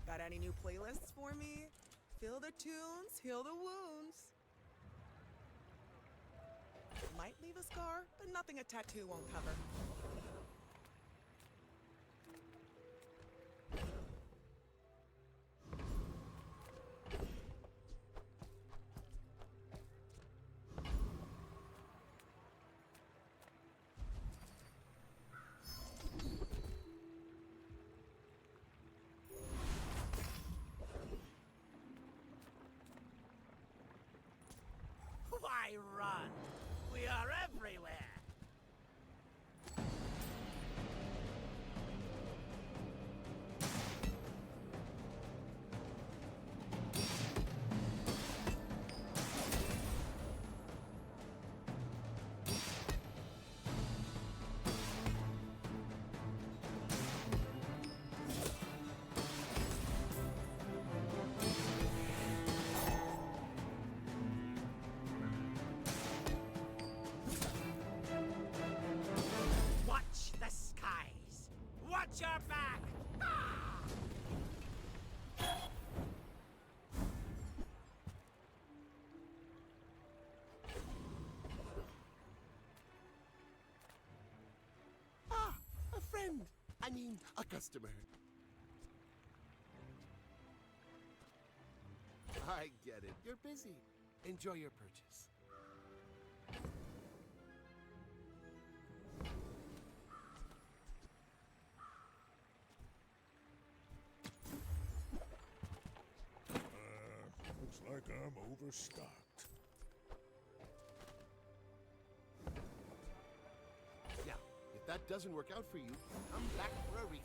Got any new playlists for me? Feel the tunes, heal the wounds. Might leave a scar, but nothing a tattoo won't cover. Why run? We are everywhere. Watch the skies. Watch your back. Ah! Ah, a friend. I mean, a customer. I get it. You're busy. Enjoy your purchase. Looks like I'm overstocked. Yeah, if that doesn't work out for you, come back for a refund.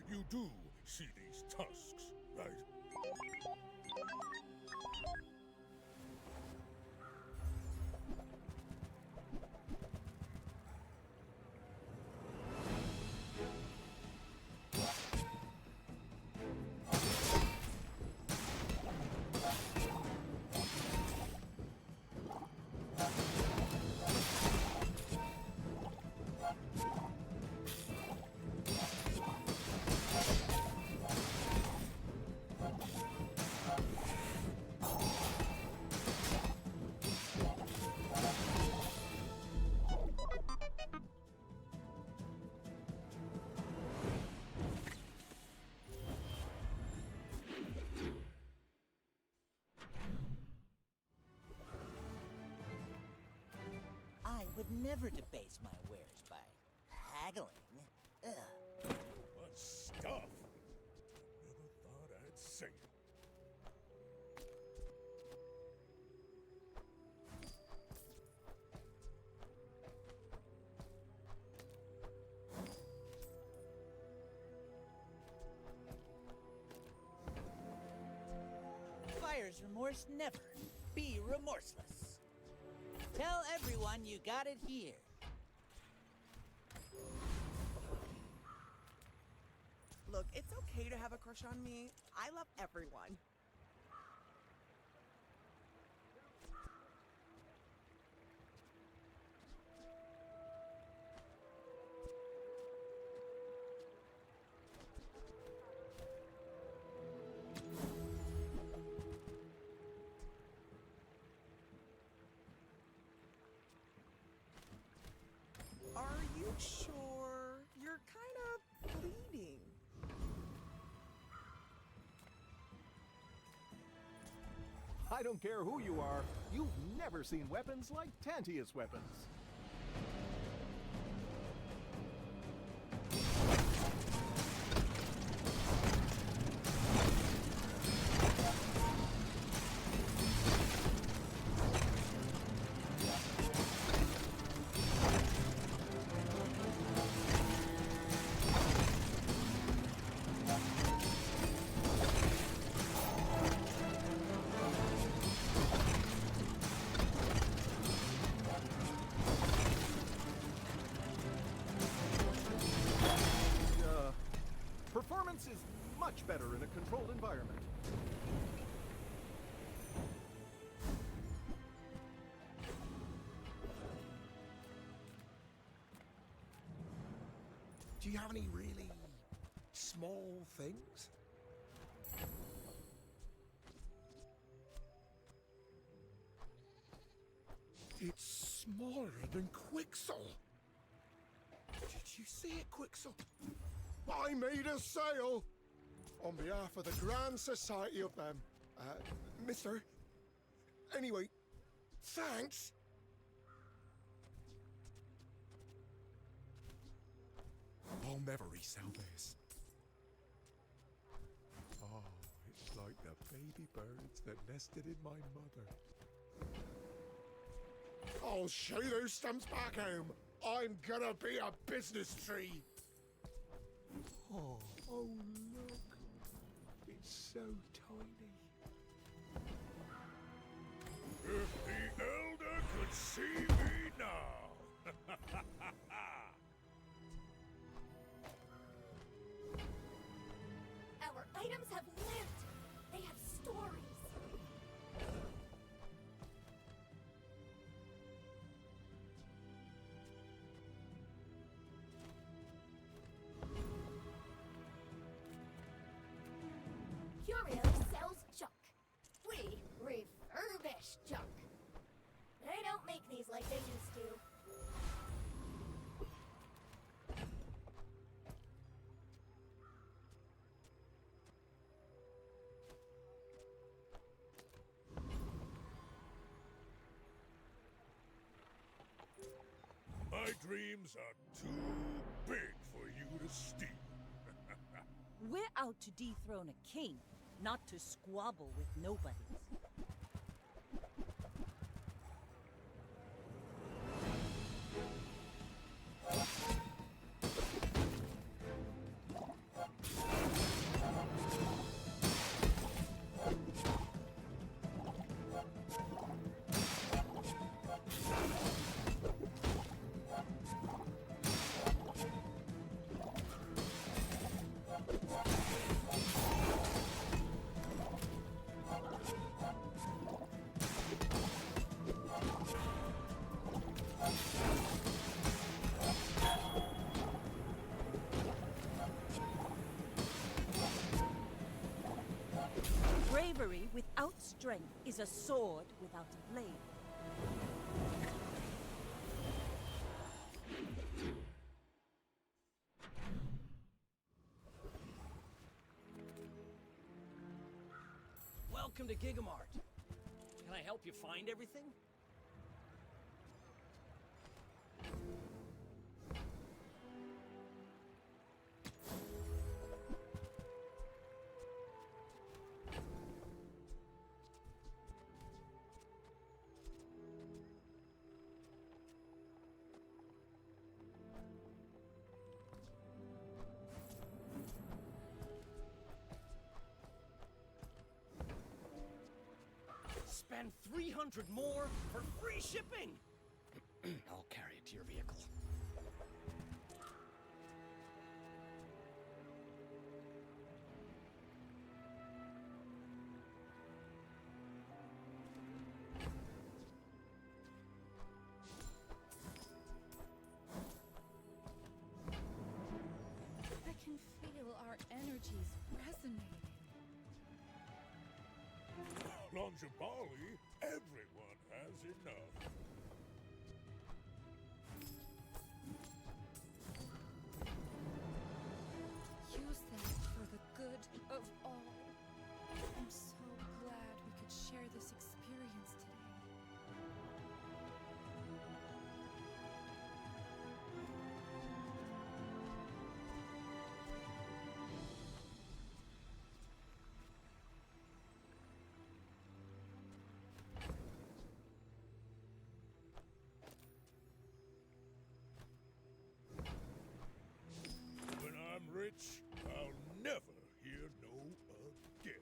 You do see these tusks, right? would never debase my wares by haggling. Ugh. What stuff! Never thought I'd say it. Buyer's remorse never. Be remorseless. Tell everyone you got it here. Look, it's okay to have a crush on me. I love everyone. Are you sure? You're kind of bleeding. I don't care who you are, you've never seen weapons like Tantius weapons. Performance is much better in a controlled environment. Do you have any really small things? It's smaller than Quixel. Did you see it, Quixel? I made a sale on behalf of the Grand Society of them. Mister. Anyway, thanks. I'll never resell this. Oh, it's like the baby birds that nested in my mother. I'll show you those stumps back home. I'm gonna be a business tree. Oh, look. It's so tiny. If the Elder could see me now! Our items have lived. They have stories. Curio sells junk. We refurbish junk. They don't make these like they used to. My dreams are too big for you to steal. We're out to dethrone a king, not to squabble with nobodies. Bravery without strength is a sword without a blade. Welcome to Gigamart. Can I help you find everything? spend 300 more for free shipping? I'll carry it to your vehicle. I can feel our energies resonating. Longjabali, everyone has enough. Use them for the good of all. I'm so glad we could share this experience today. When I'm rich, I'll never hear no again.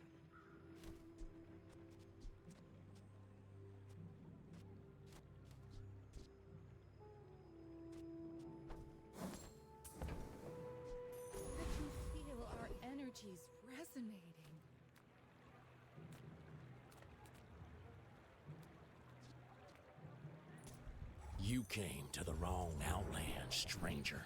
I can feel our energies resonating. You came to the wrong outland, stranger.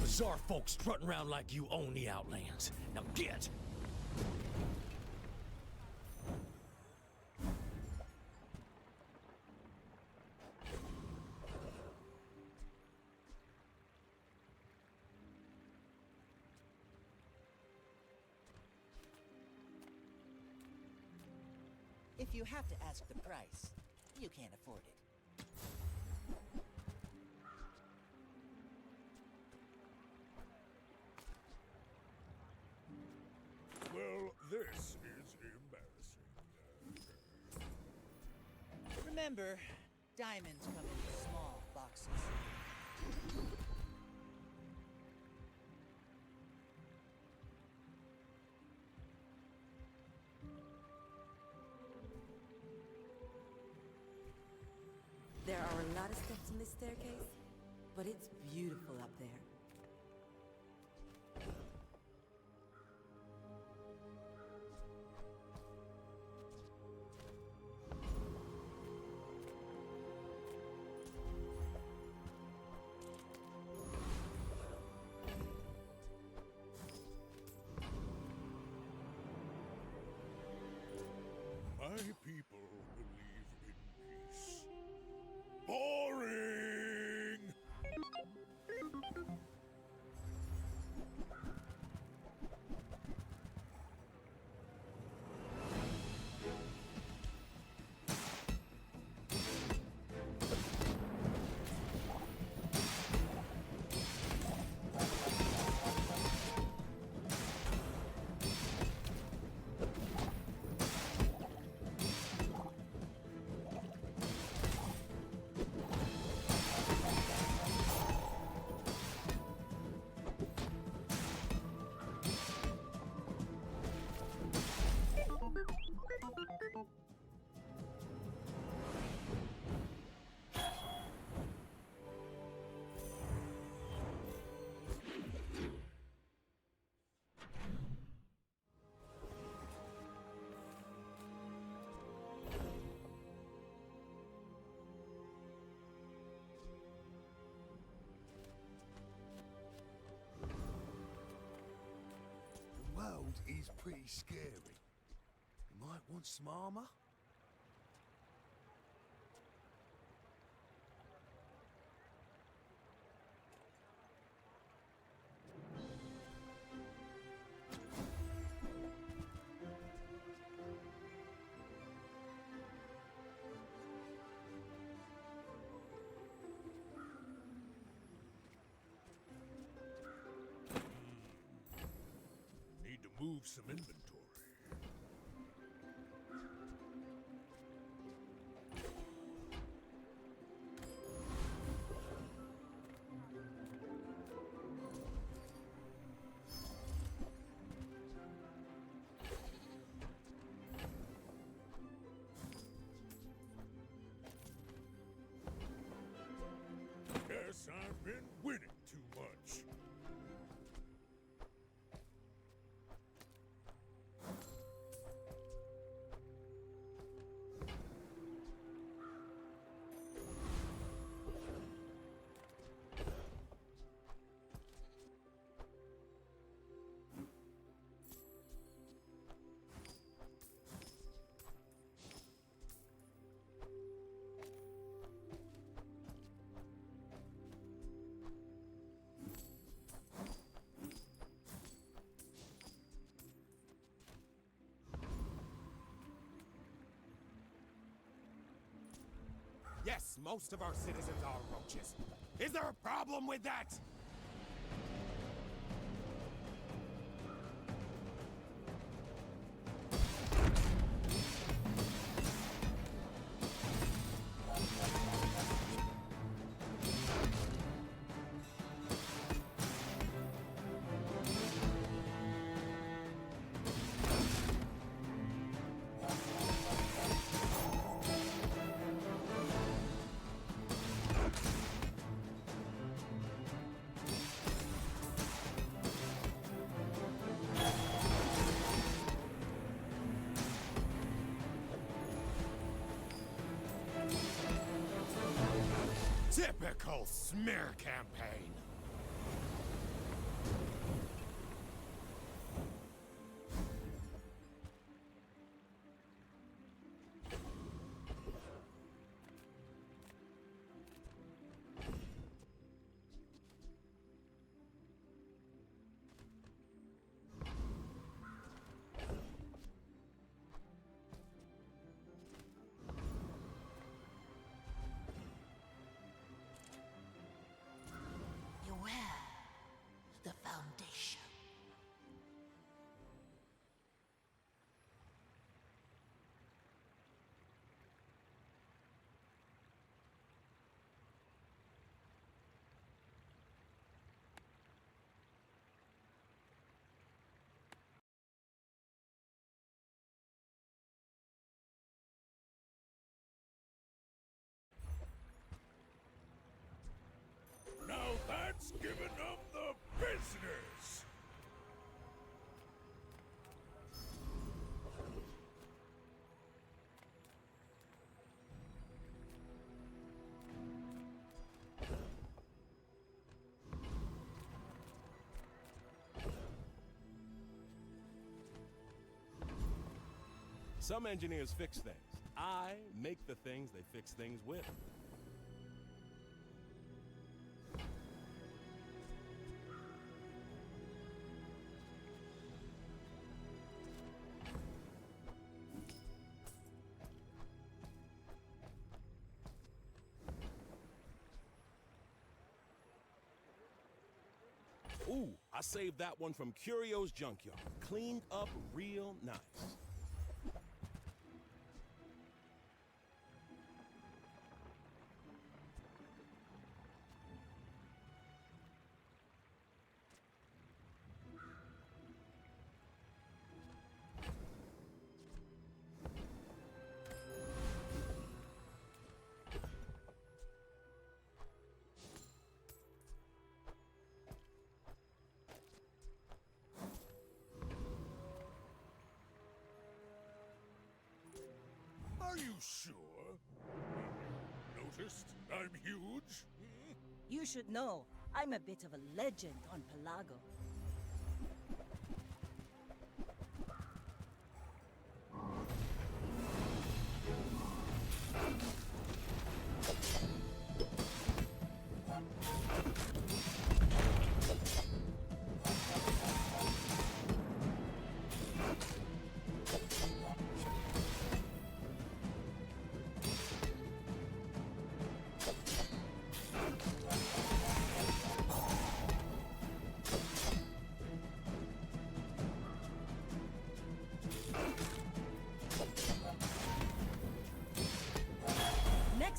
Bazaar folks strutting around like you own the outlands. Now get! If you have to ask the price, you can't afford it. Well, this is embarrassing. Remember, diamonds come in small boxes. There are a lot of steps in this staircase, but it's beautiful up there. My people believe in peace. Boring! The world is pretty scary. You might want some armor. move some inventory. Guess I've been winning too much. Yes, most of our citizens are roaches. Is there a problem with that? Typical smear campaign. The foundation. Now that's giving them the business! Some engineers fix things. I make the things they fix things with. Ooh, I saved that one from Curio's junkyard. Cleaned up real nice. Are you sure? Noticed I'm huge? You should know, I'm a bit of a legend on Pelago.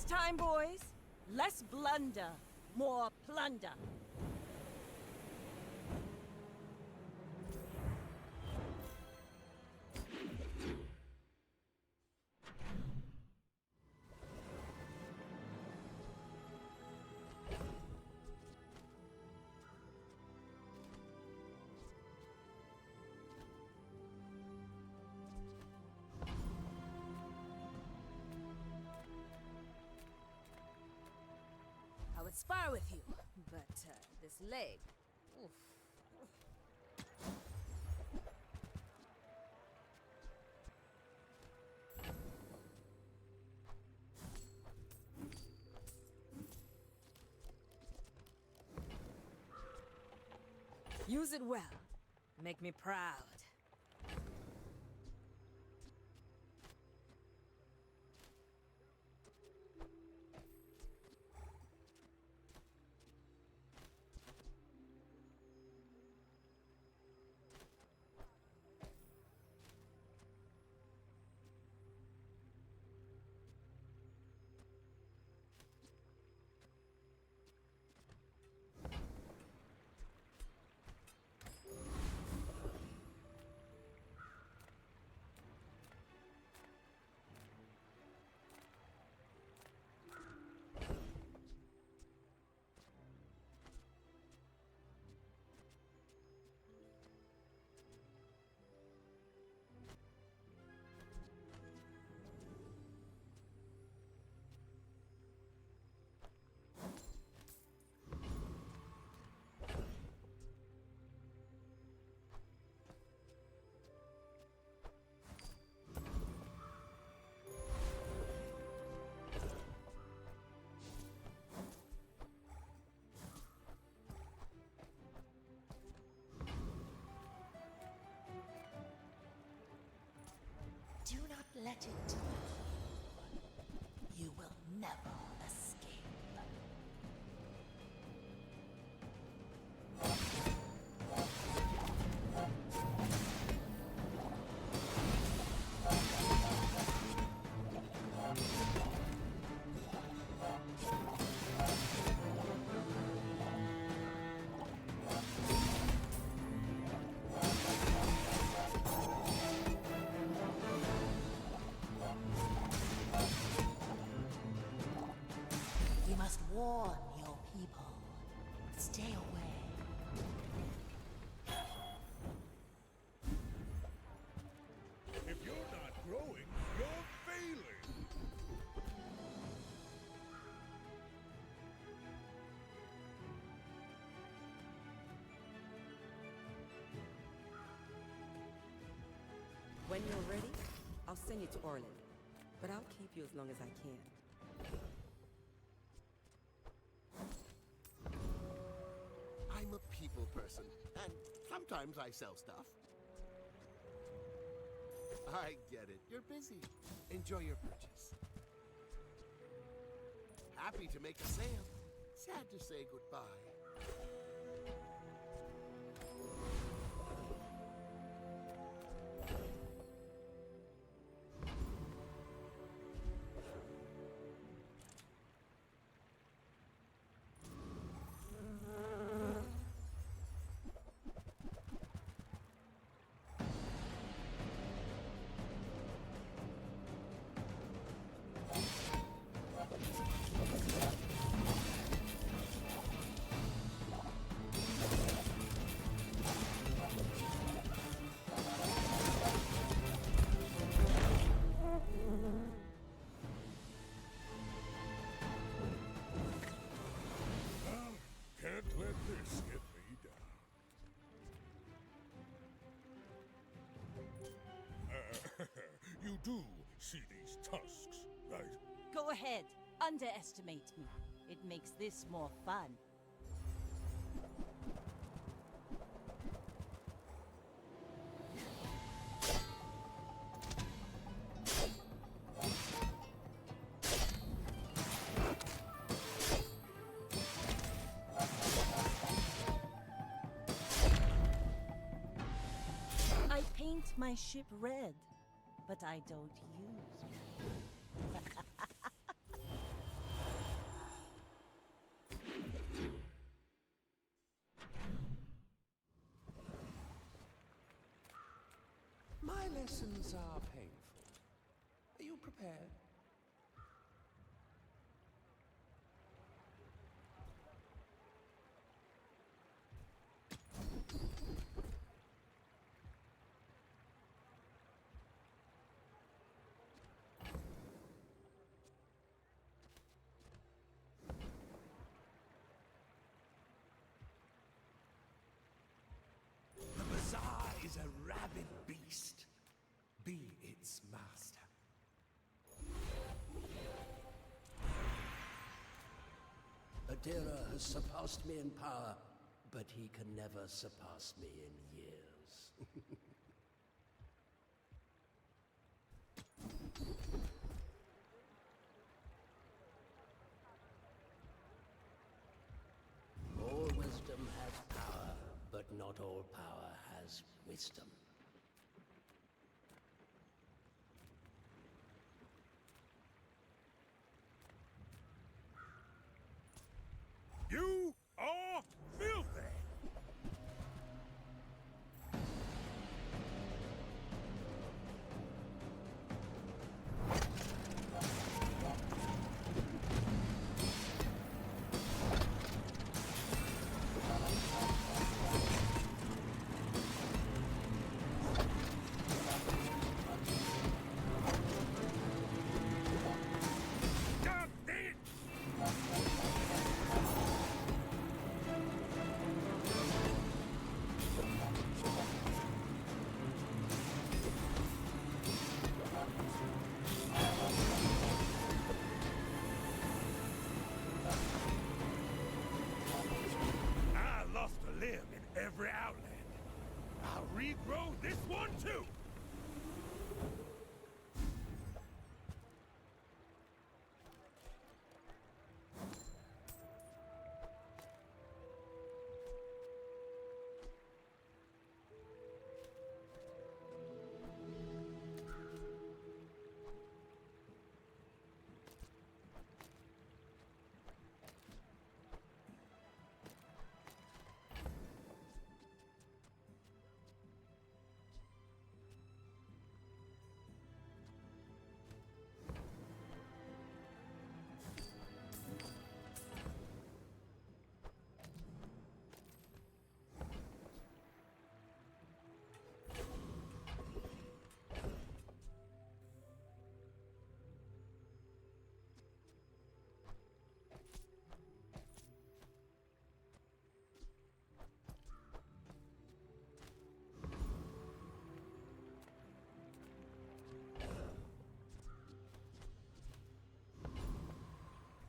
Next time, boys, less blunder, more plunder. I would spar with you, but this leg. Oof. Use it well. Make me proud. Do not let it. You will never escape. You must warn your people. Stay away. If you're not growing, you're failing. When you're ready, I'll send you to Orland. But I'll keep you as long as I can. I'm a people person, and sometimes I sell stuff. I get it. You're busy. Enjoy your purchase. Happy to make a sale. Sad to say goodbye. Can't let this get me down. You do see these tusks, right? Go ahead, underestimate me. It makes this more fun. I paint my ship red, but I don't use lessons are painful. Are you prepared? The Bazaar is a rabid beast. Be its master. Adira has surpassed me in power, but he can never surpass me in years. All wisdom has power, but not all power has wisdom. You are filthy! God damn it! I lost a limb in every outland. I'll regrow this one too!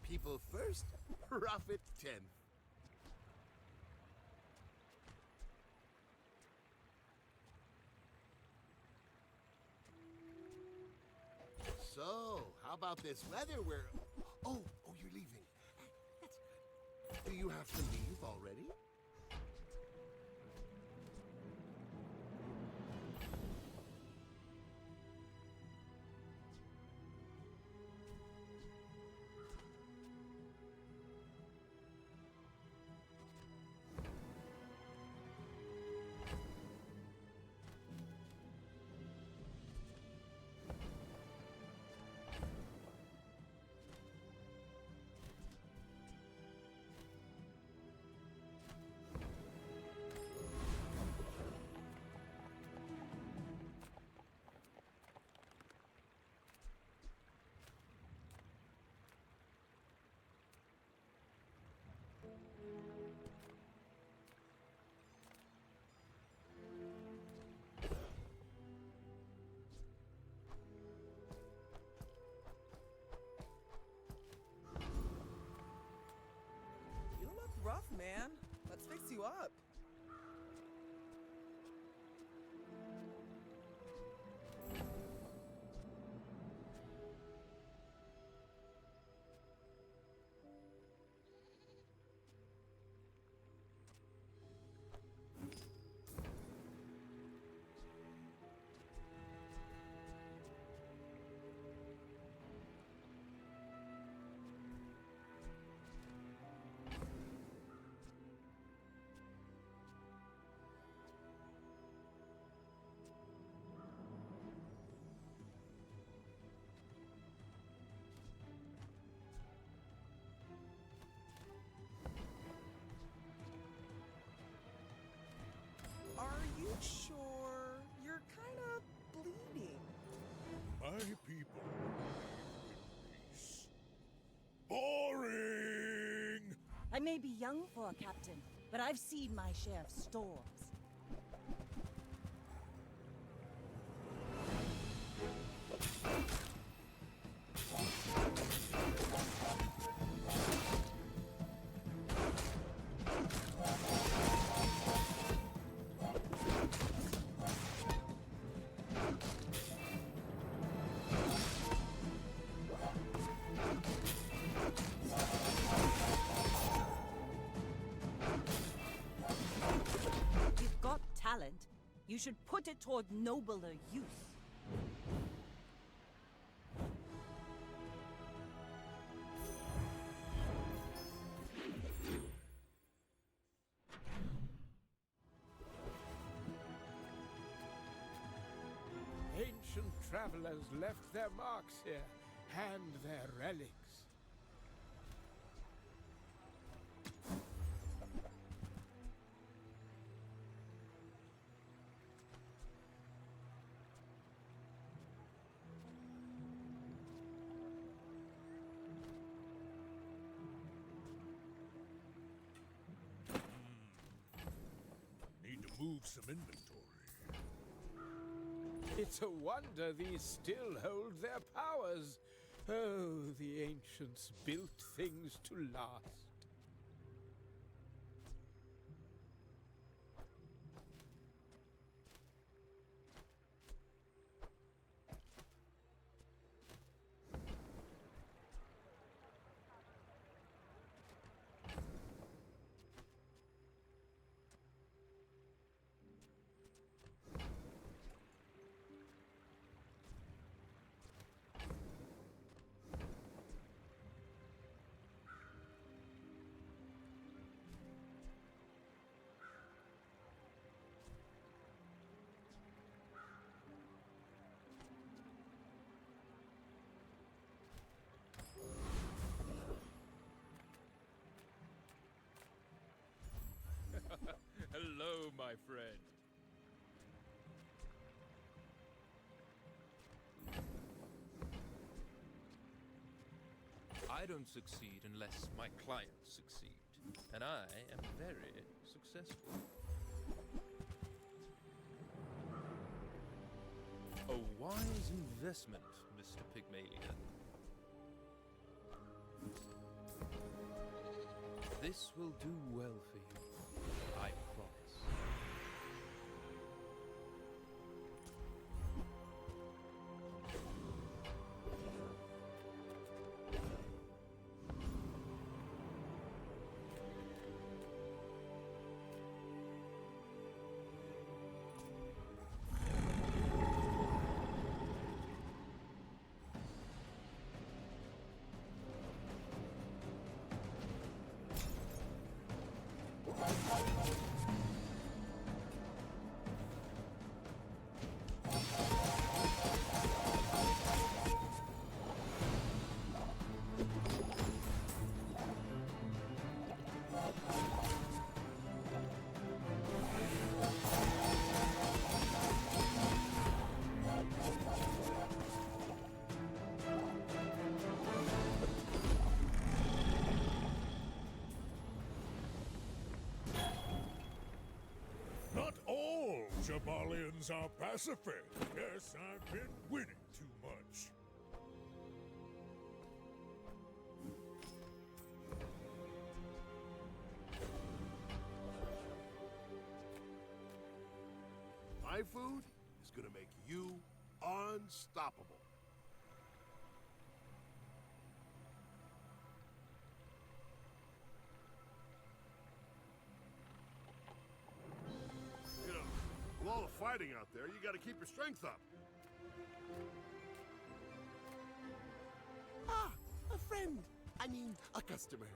People first, profit 10th. So, how about this weather where... Oh, you're leaving. That's good. Do you have to leave already? You look rough, man. Let's fix you up. I may be young for a captain, but I've seen my share of storms. You've got talent. You should put it toward nobler use. Ancient travelers left their marks here, and their relics. Need to move some inventory. It's a wonder these still hold their powers. Oh, the ancients built things to last. Hello, my friend. I don't succeed unless my clients succeed, and I am very successful. A wise investment, Mr. Pygmalien. This will do well for you, I promise. Not all Thebazaars are pacific. Yes, I've been winning too much. My food is gonna make you unstoppable. You know, with all the fighting out there, you gotta keep your strength up. Ah, a friend. I mean, a customer.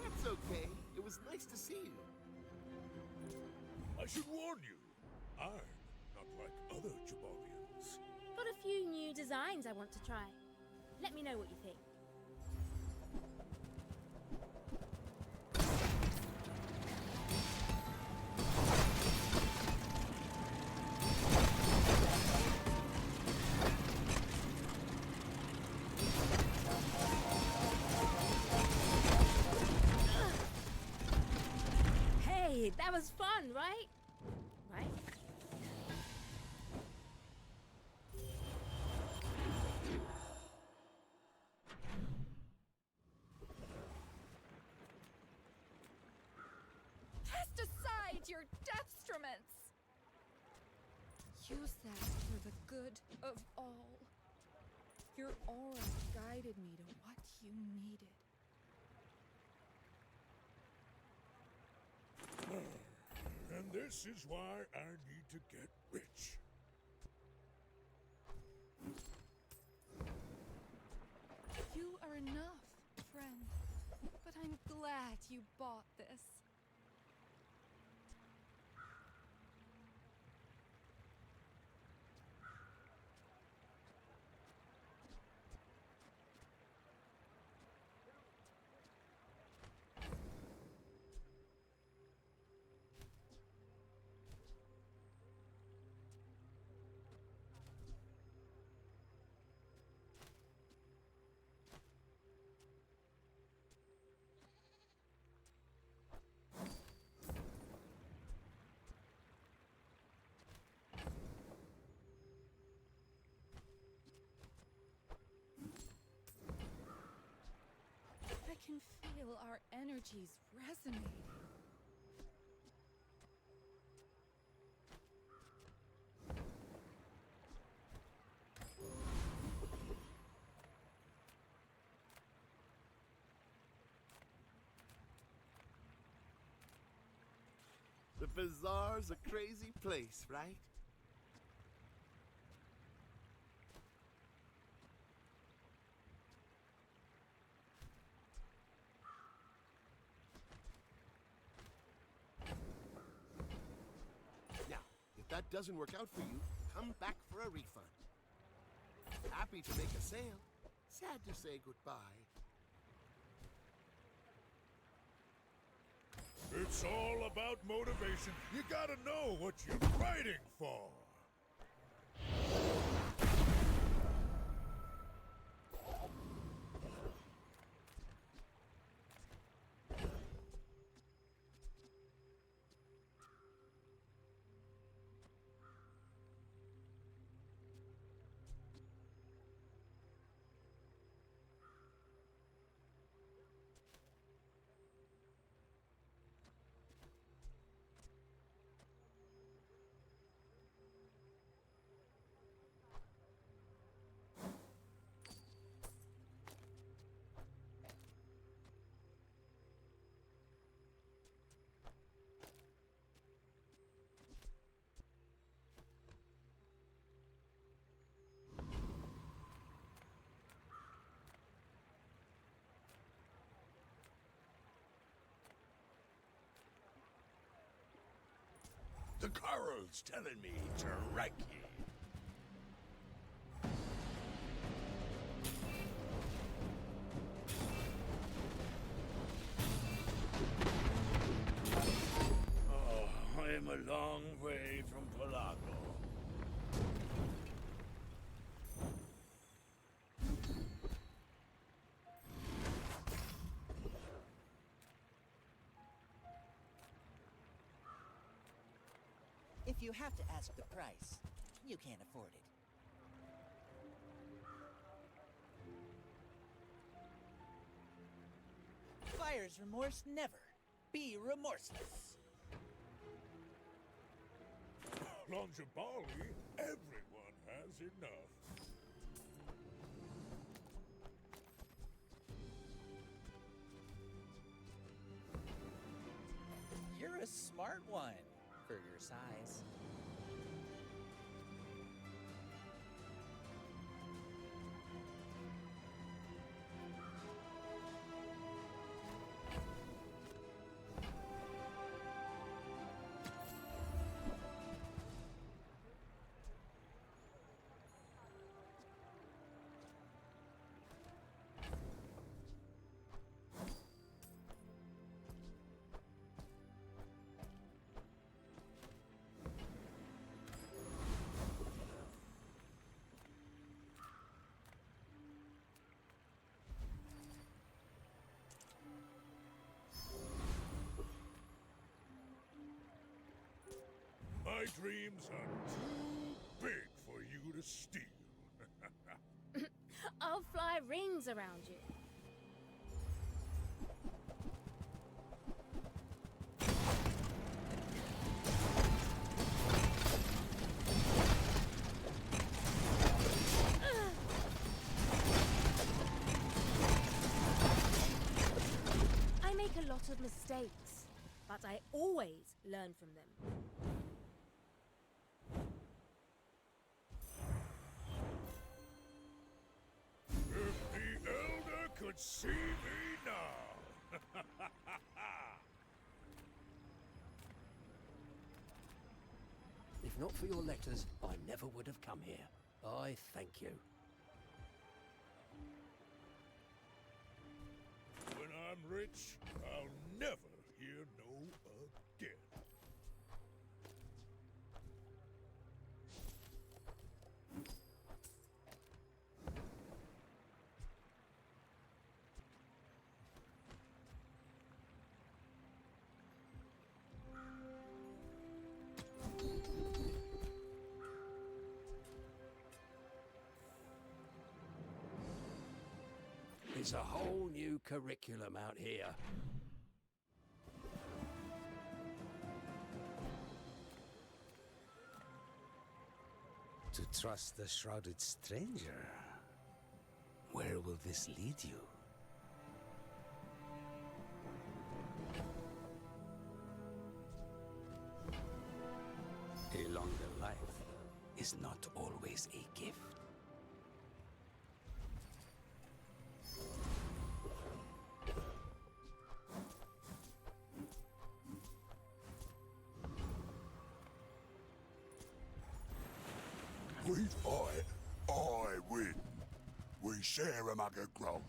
That's okay. It was nice to see you. I should warn you, I'm not like other Jabalians. Got a few new designs I want to try. Let me know what you think. Hey, that was fun, right? Right? Cast aside your deathstruments! Use that for the good of all. Your aura guided me to what you needed. And this is why I need to get rich. You are enough, friend. But I'm glad you bought this. I can feel our energies resonating. The Bazaar's a crazy place, right? Now, if that doesn't work out for you, come back for a refund. Happy to make a sale. Sad to say goodbye. It's all about motivation. You gotta know what you're fighting for. The coral's telling me to wreck you. Oh, I'm a long way from Polaco. If you have to ask the price, you can't afford it. Buyer's remorse never. Be remorseless. Longjabali, everyone has enough. You're a smart one for your size. My dreams are too big for you to steal. I'll fly rings around you. I make a lot of mistakes, but I always learn from them. If the Elder could see me now! If not for your letters, I never would have come here. I thank you. When I'm rich, I'll never hear no again. It's a whole new curriculum out here. To trust the shrouded stranger. Where will this lead you? A longer life is not always a gift. We fight, I win. We share a mug of grog.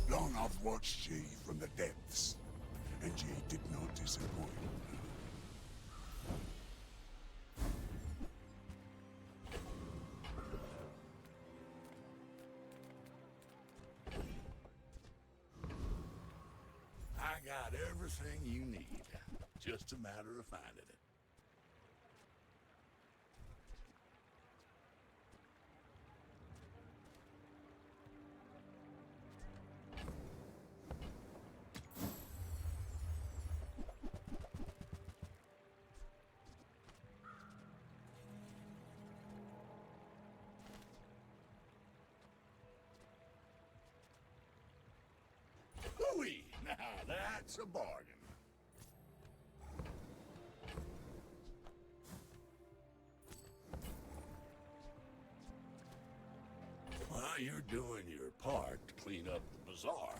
Long I've watched ye from the depths, and ye did not disappoint. I got everything you need. Just a matter of finding it. Ooh-wee! Now that's a bargain. Well, you're doing your part to clean up the bazaar.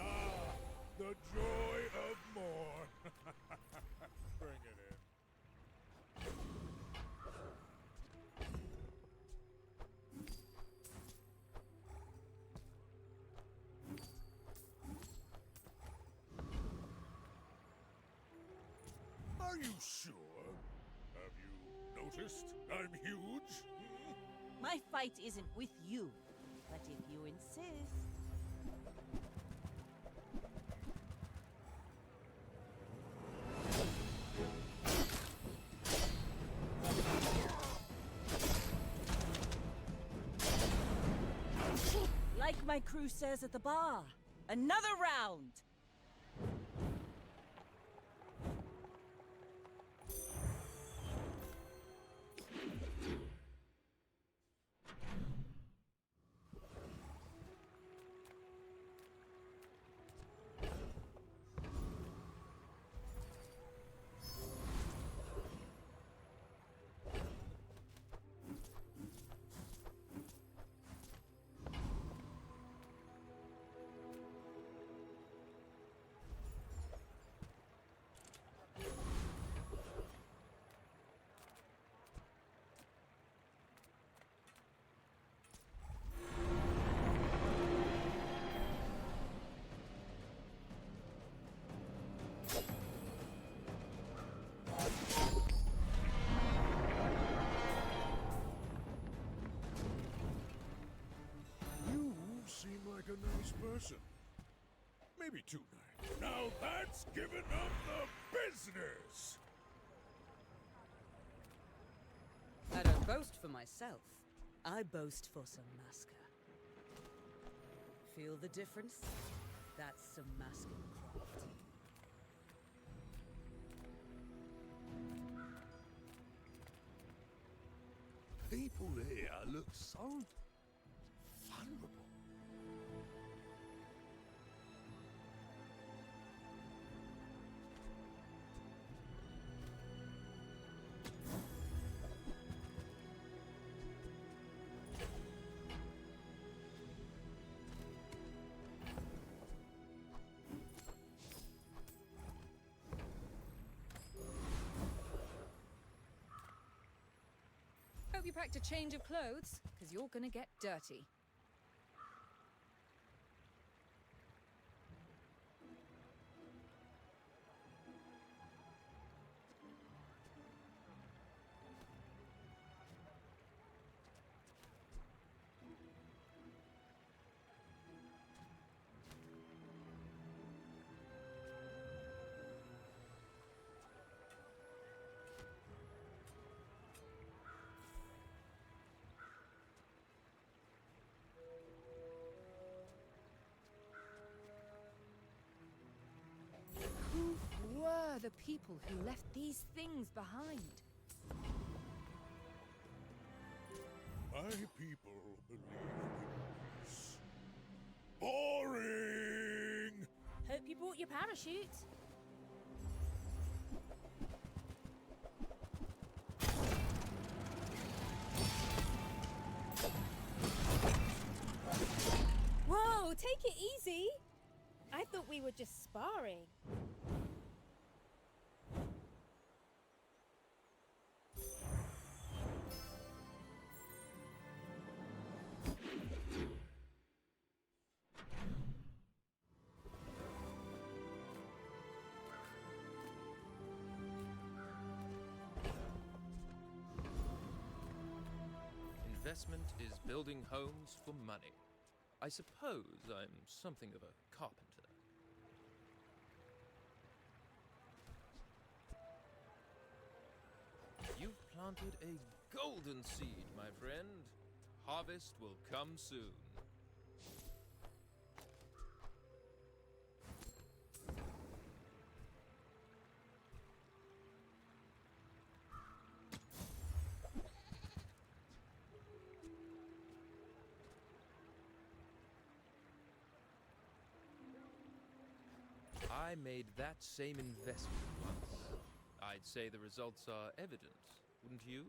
Ah, the joy of more. Bring it in. Are you sure? Have you noticed I'm huge? My fight isn't with you, but if you insist. Like my crew says at the bar, another round! like a nice person. Maybe too nice. Now that's giving up the business! I don't boast for myself. I boast for some masker. Feel the difference? That's some masking craft. People here look so vulnerable. Hope you packed a change of clothes, because you're gonna get dirty. Who were the people who left these things behind? My people believe in peace. Boring! Hope you brought your parachute. Whoa, take it easy. I thought we were just sparring. Investment is building homes for money. I suppose I'm something of a carpenter. You've planted a golden seed, my friend. Harvest will come soon. I made that same investment once. I'd say the results are evident, wouldn't you?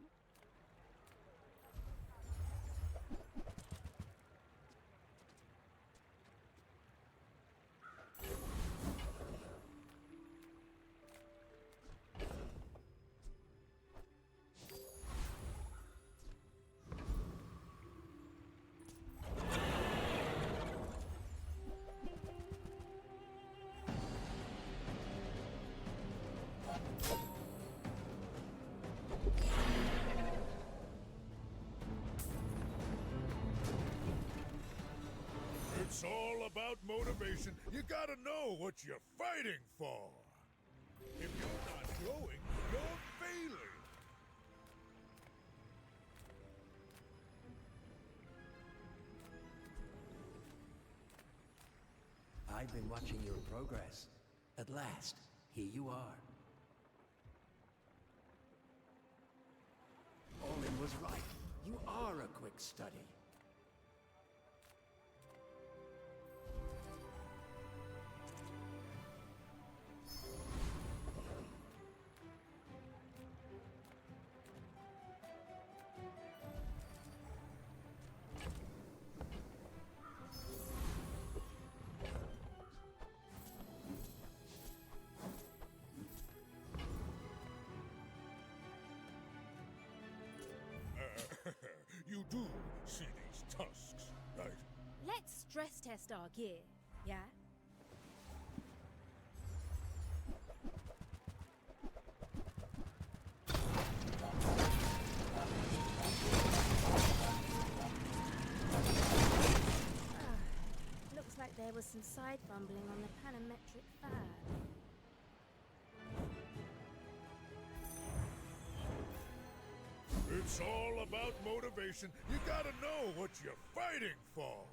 It's all about motivation. You gotta know what you're fighting for. If you're not growing, you're failing. I've been watching your progress. At last, here you are. Olin was right. You are a quick study. You do see these tusks, right? Let's stress test our gear, yeah? there was some side fumbling on the panometric fab. It's all about motivation. You gotta know what you're fighting for.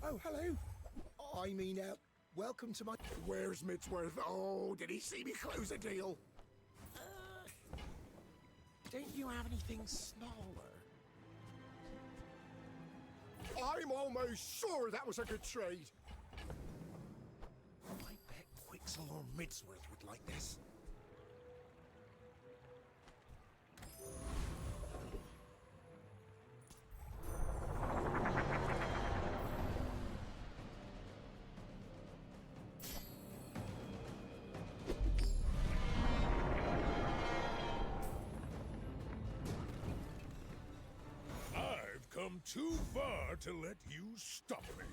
Oh, hello. I mean, welcome to my... Where's Midsworth? Oh, did he see me close a deal? Don't you have anything smaller? I'm almost sure that was a good trade. I bet Quixel or Midsworth would like this. I've come too far to let you stop me.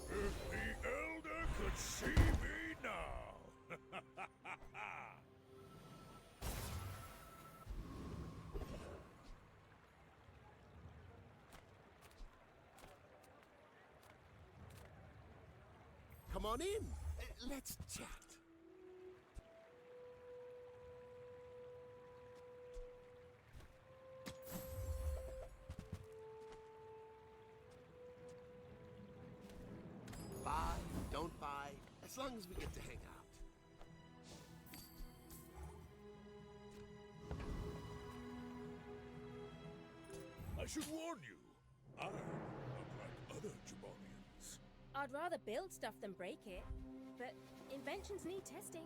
If the Elder could see me now! Come on in. Let's chat. Buy, don't buy, as long as we get to hang out. I should warn you, I'm not like other Pygmaliens. I'd rather build stuff than break it, but inventions need testing.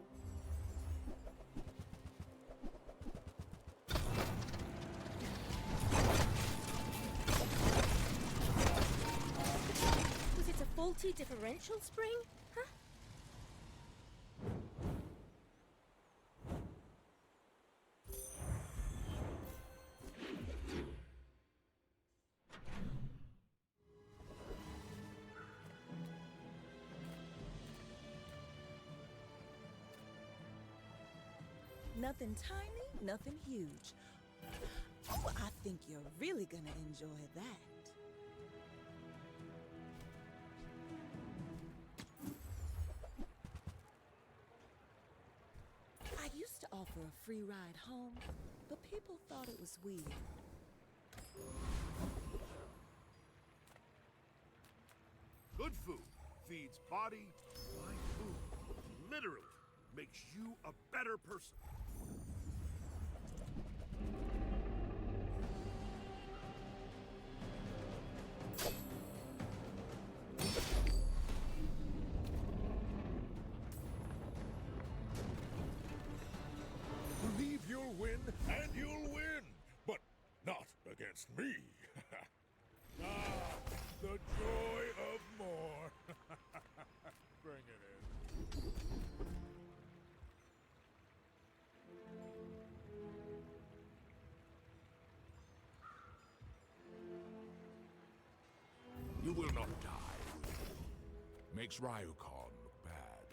Was it a faulty differential spring? Huh? Nothing tiny, nothing huge. Oh, I think you're really gonna enjoy that. I used to offer a free ride home, but people thought it was weird. Good food feeds body, mind, food. Literally makes you a better person. Believe you'll win, and you'll win! But not against me! The joy of more! Bring it in. You will not die. Makes Ryukon look bad.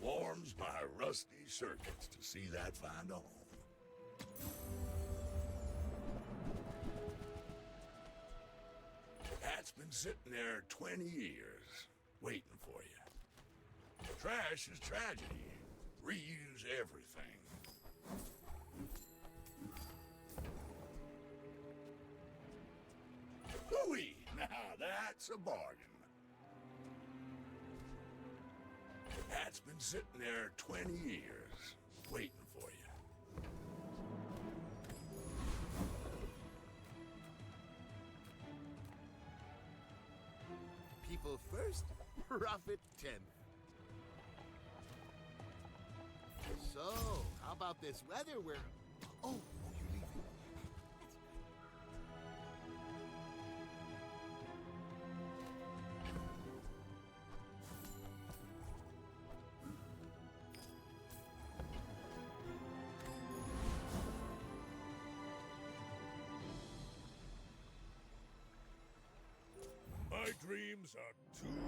Warms my rusty circuits to see that find a home. Cat's been sitting there 20 years, waiting for you. Trash is tragedy. Reuse everything. Hooey! Now that's a bargain. That's been sitting there 20 years, waiting for you. People first, profit 10th. So, how about this weather where... Oh, you're leaving. My dreams are too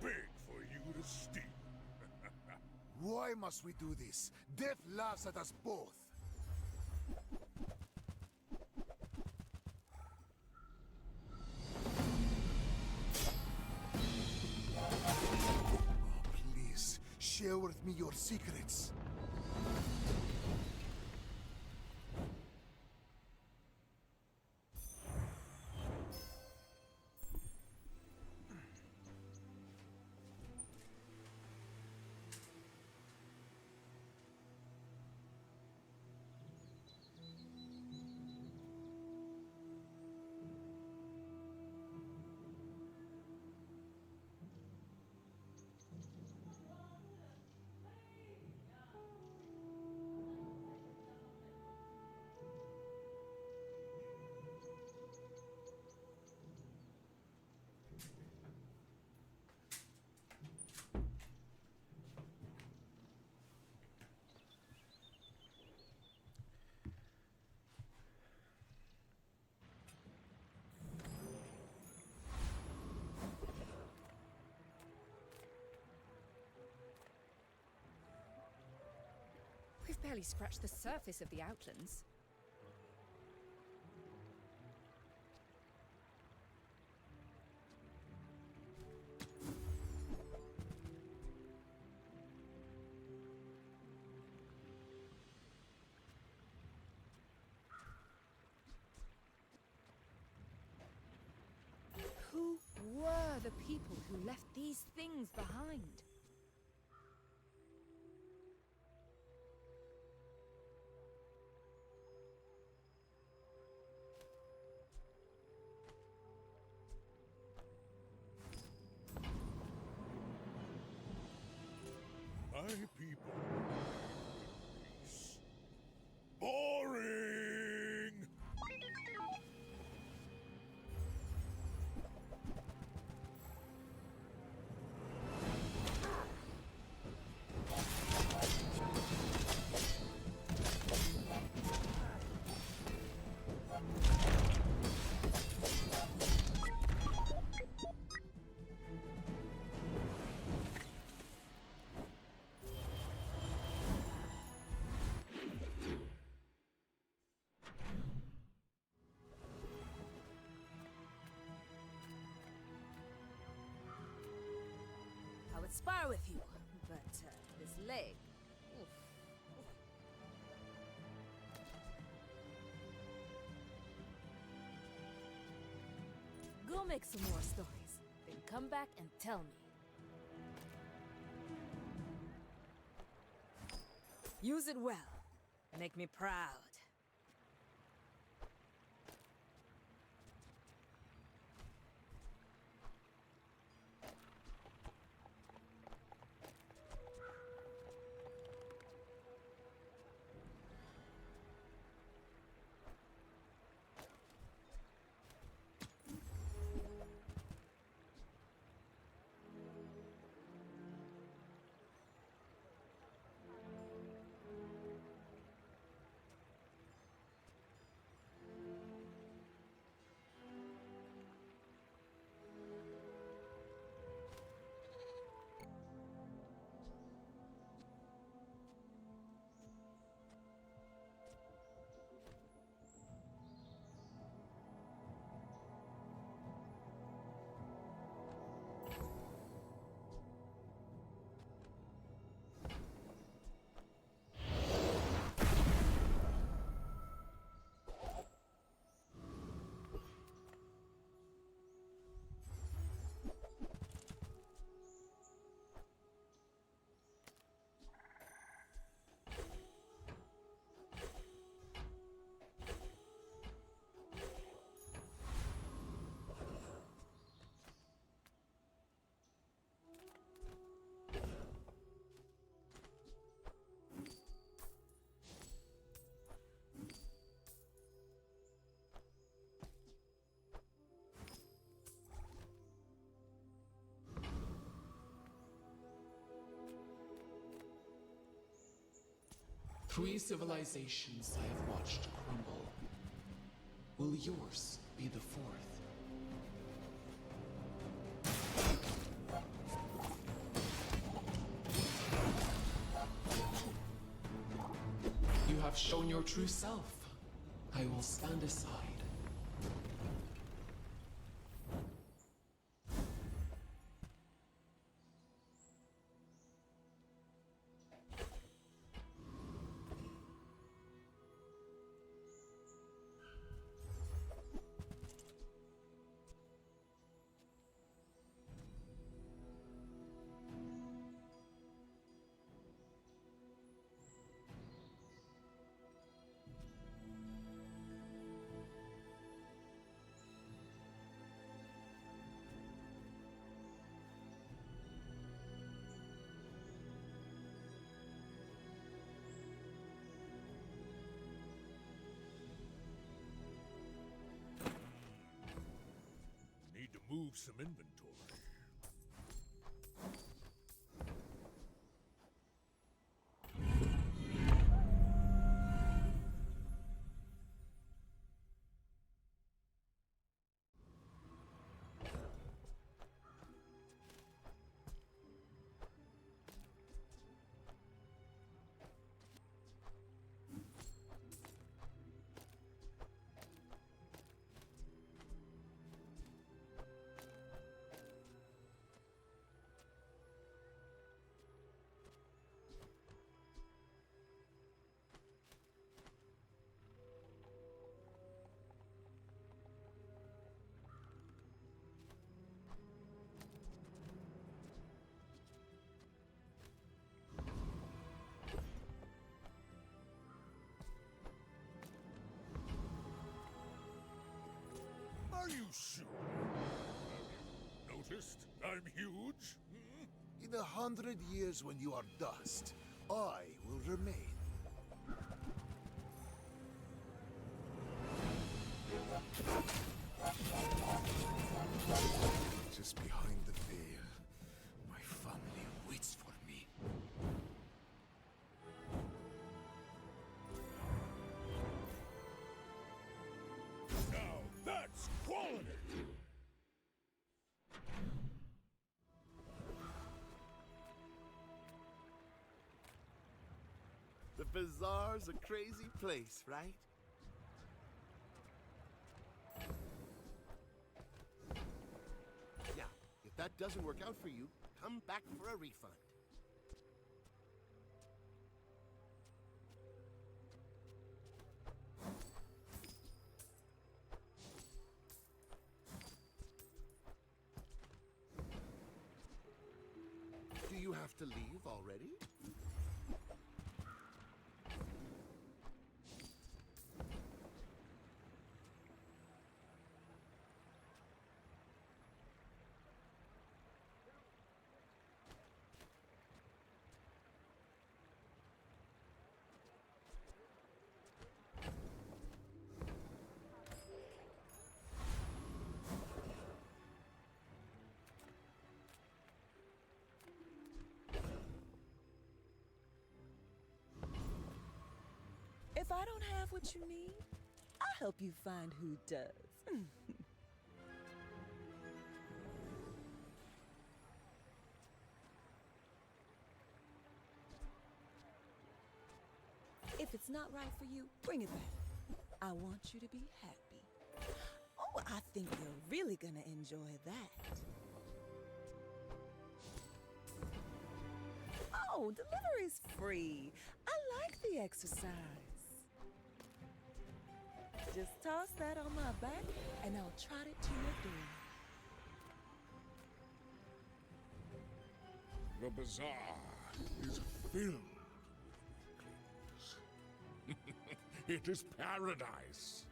big for you to steal. Why must we do this? Death laughs at us both. Oh, please, share with me your secrets. We've barely scratched the surface of the Outlands. Who were the people who left these things behind? My people. Peace. Boring! I would spar with you, but this leg. Oof. Go make some more stories, then come back and tell me. Use it well. Make me proud. 3 civilizations I have watched crumble. Will yours be the 4th? You have shown your true self. I will stand aside. Need to move some inventory. Are you sure? Have you noticed I'm huge? Hmm? In 100 years when you are dust, I will remain. Just behind the veil, my family waits for me. Now that's quality! The Bazaar's a crazy place, right? Now, if that doesn't work out for you, come back for a refund. Do you have to leave already? If I don't have what you need, I'll help you find who does. If it's not right for you, bring it back. I want you to be happy. Oh, I think you're really gonna enjoy that. Oh, delivery's free. I like the exercise. Just toss that on my back and I'll trot it to your door. The bazaar is filled with weaklings. It is paradise.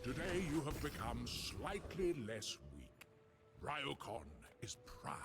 Today you have become slightly less weak. Ryokon is proud.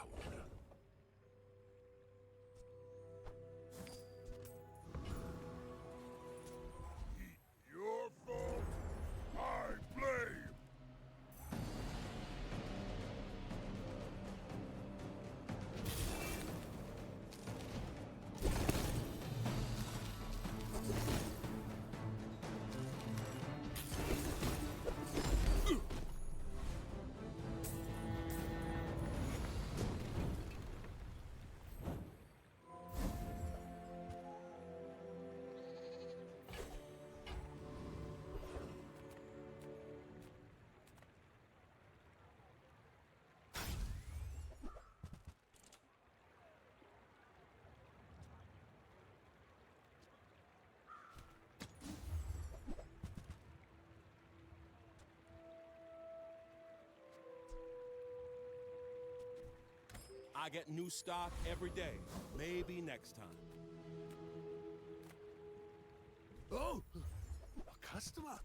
I get new stock every day. Maybe next time. Oh, a customer.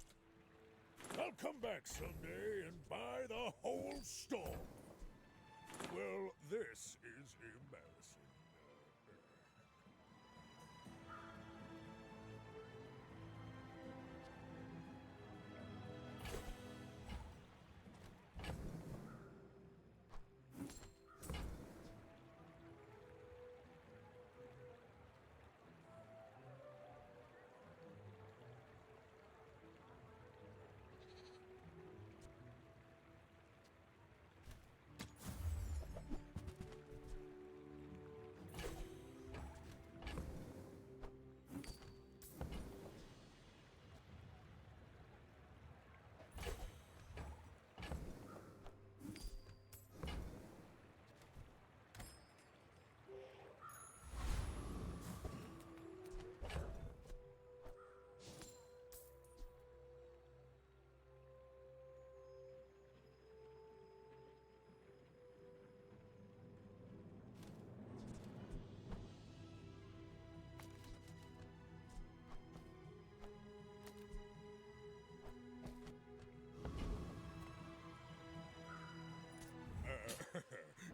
I'll come back someday and buy the whole store. Well, this is embarrassing.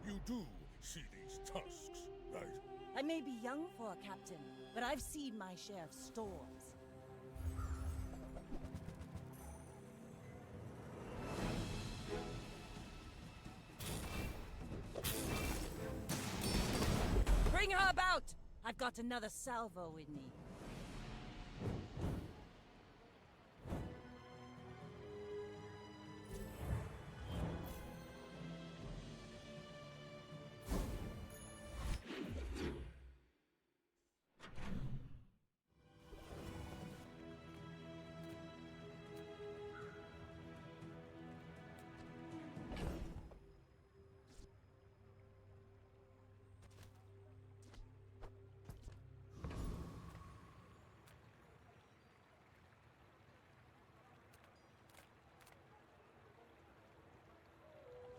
You do see these tusks, right? I may be young for a captain, but I've seen my share of storms. Bring her about! I've got another salvo in me.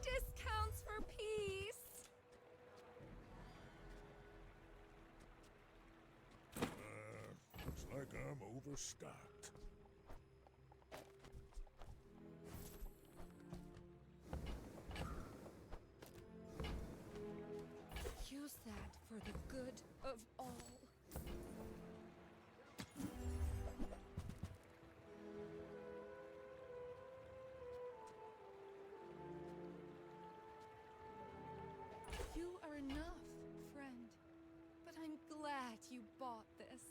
Discounts for peace. Looks like I'm overstocked. Use that for the good of all. You are enough, friend. But I'm glad you bought this.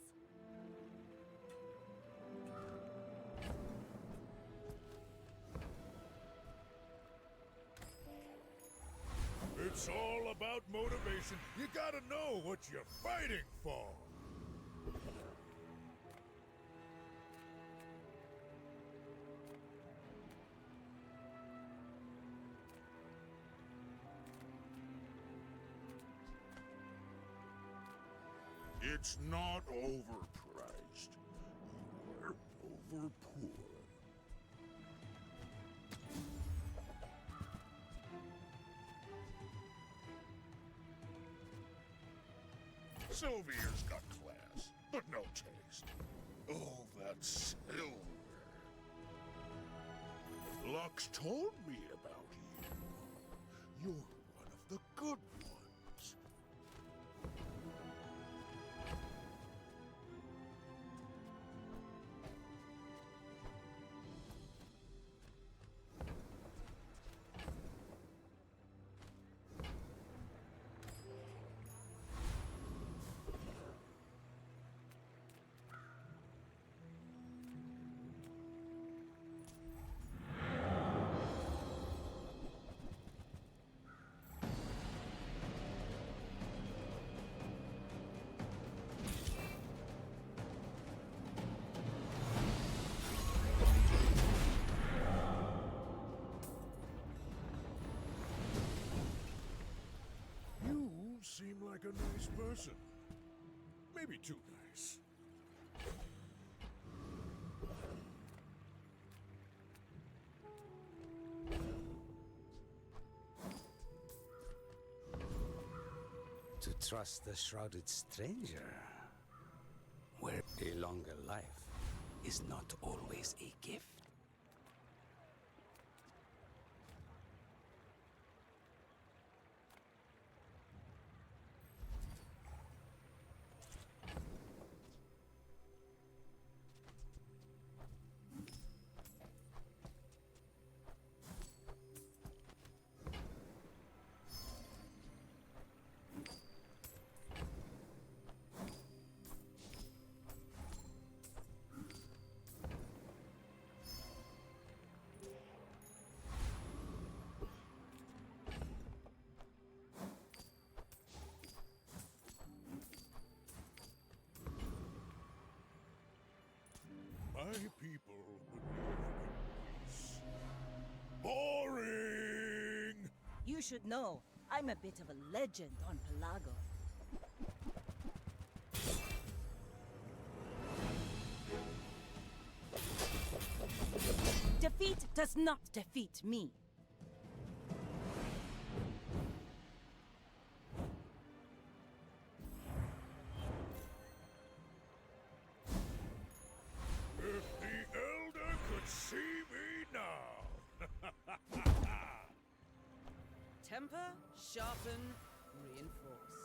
It's all about motivation. You gotta know what you're fighting for. It's not overpriced. You're over poor. Sylvia's got class, but no taste. Oh, that silver. Lux told me about you. You're one of the good ones. You seem like a nice person. Maybe too nice. to trust the shrouded stranger, where a longer life is not always a gift. My people would live in peace. Boring! You should know, I'm a bit of a legend on Pelago. Defeat does not defeat me. If the Elder could see me now! Temper, sharpen, reinforce.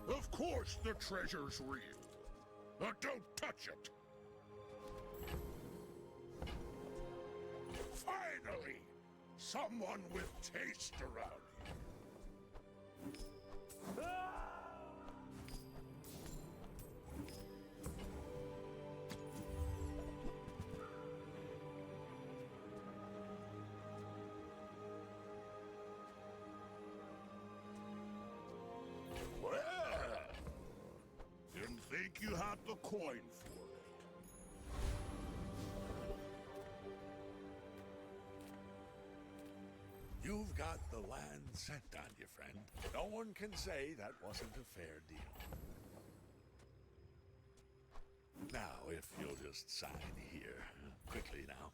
Of course the treasure's real. Don't touch it. Finally! Someone with taste around here. Well, didn't think you had the coin for it. You've got the land sent on you, friend. No one can say that wasn't a fair deal. Now, if you'll just sign here. Quickly now.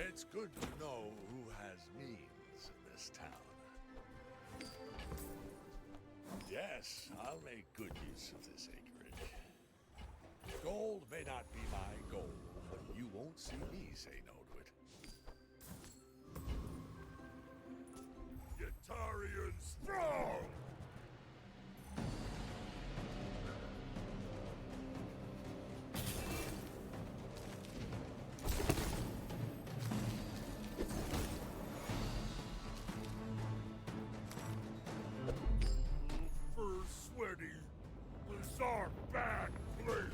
It's good to know who has means in this town. Yes, I'll make good use of this acreage. Gold may not be my goal, but you won't see me say no to it. Yetarian strong! First sweaty, Bazaar bad place.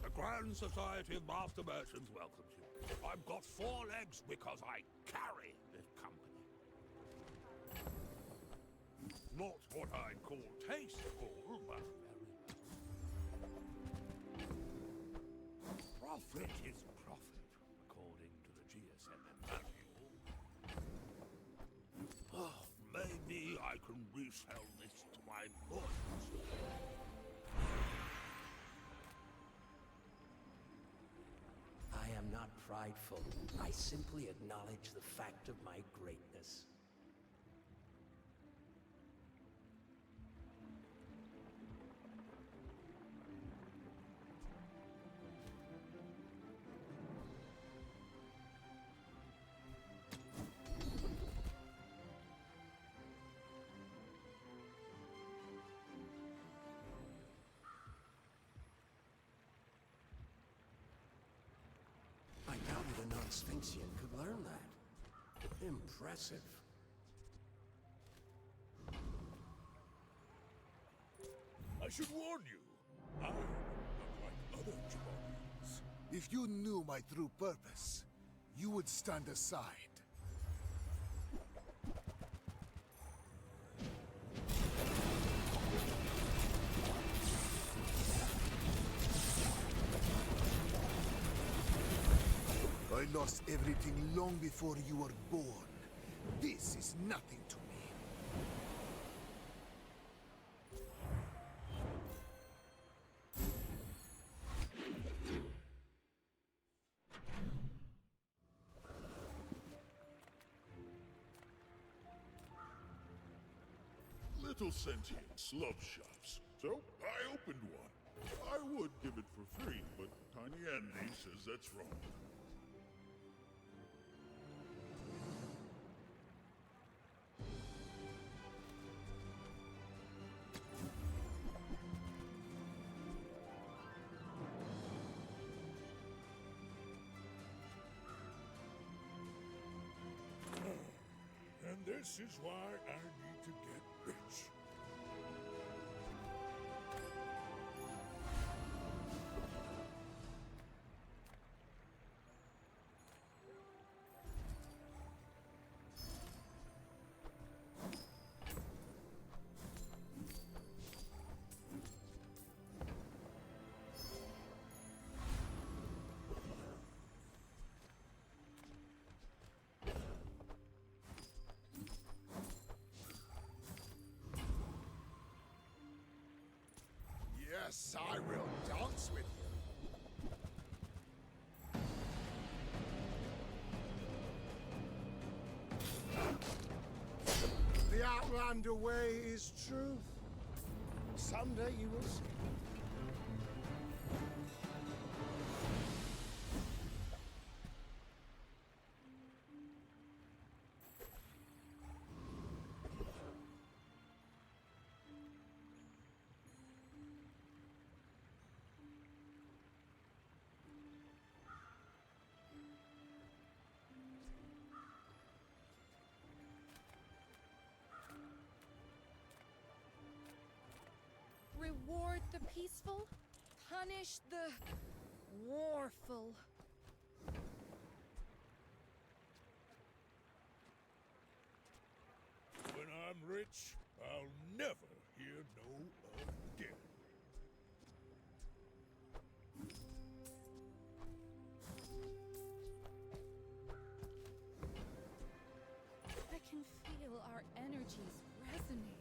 The Grand Society of Master Merchants welcomes you. I've got 4 legs because I carry this company. Not what I'd call tasteful, but very well. Profit is profit, according to the GSM manual. Oh, maybe I can resell this to my lawyers. I am not prideful. I simply acknowledge the fact of my greatness. I doubted a non-Sphinxian could learn that. Impressive. I should warn you, I'm not like other Jabarians. If you knew my true purpose, you would stand aside. I lost everything long before you were born. This is nothing to me. Little sentience love shops, so I opened one. I would give it for free, but Tiny Andy says that's wrong. And this is why I need to get rich. Yes, I will dance with you. The Outlander way is truth. Someday you will see. Reward the peaceful, punish the warful. When I'm rich, I'll never hear no again. I can feel our energies resonating.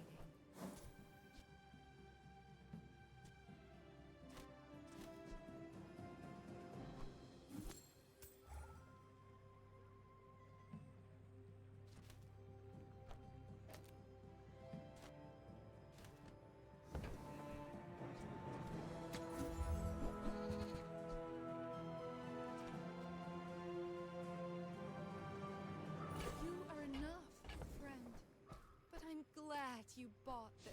You are enough, friend. But I'm glad you bought this.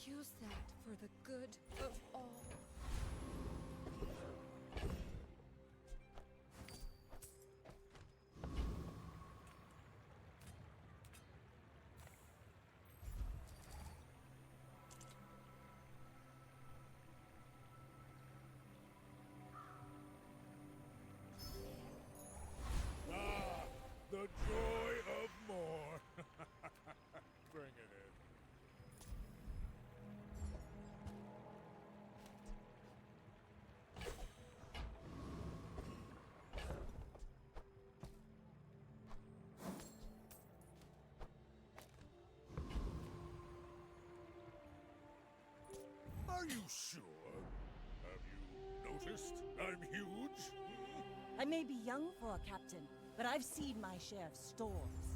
Use that for the good of all. Ah, the joy of more. Bring it in. Are you sure? Have you noticed I'm huge? I may be young for a captain, but I've seen my share of storms.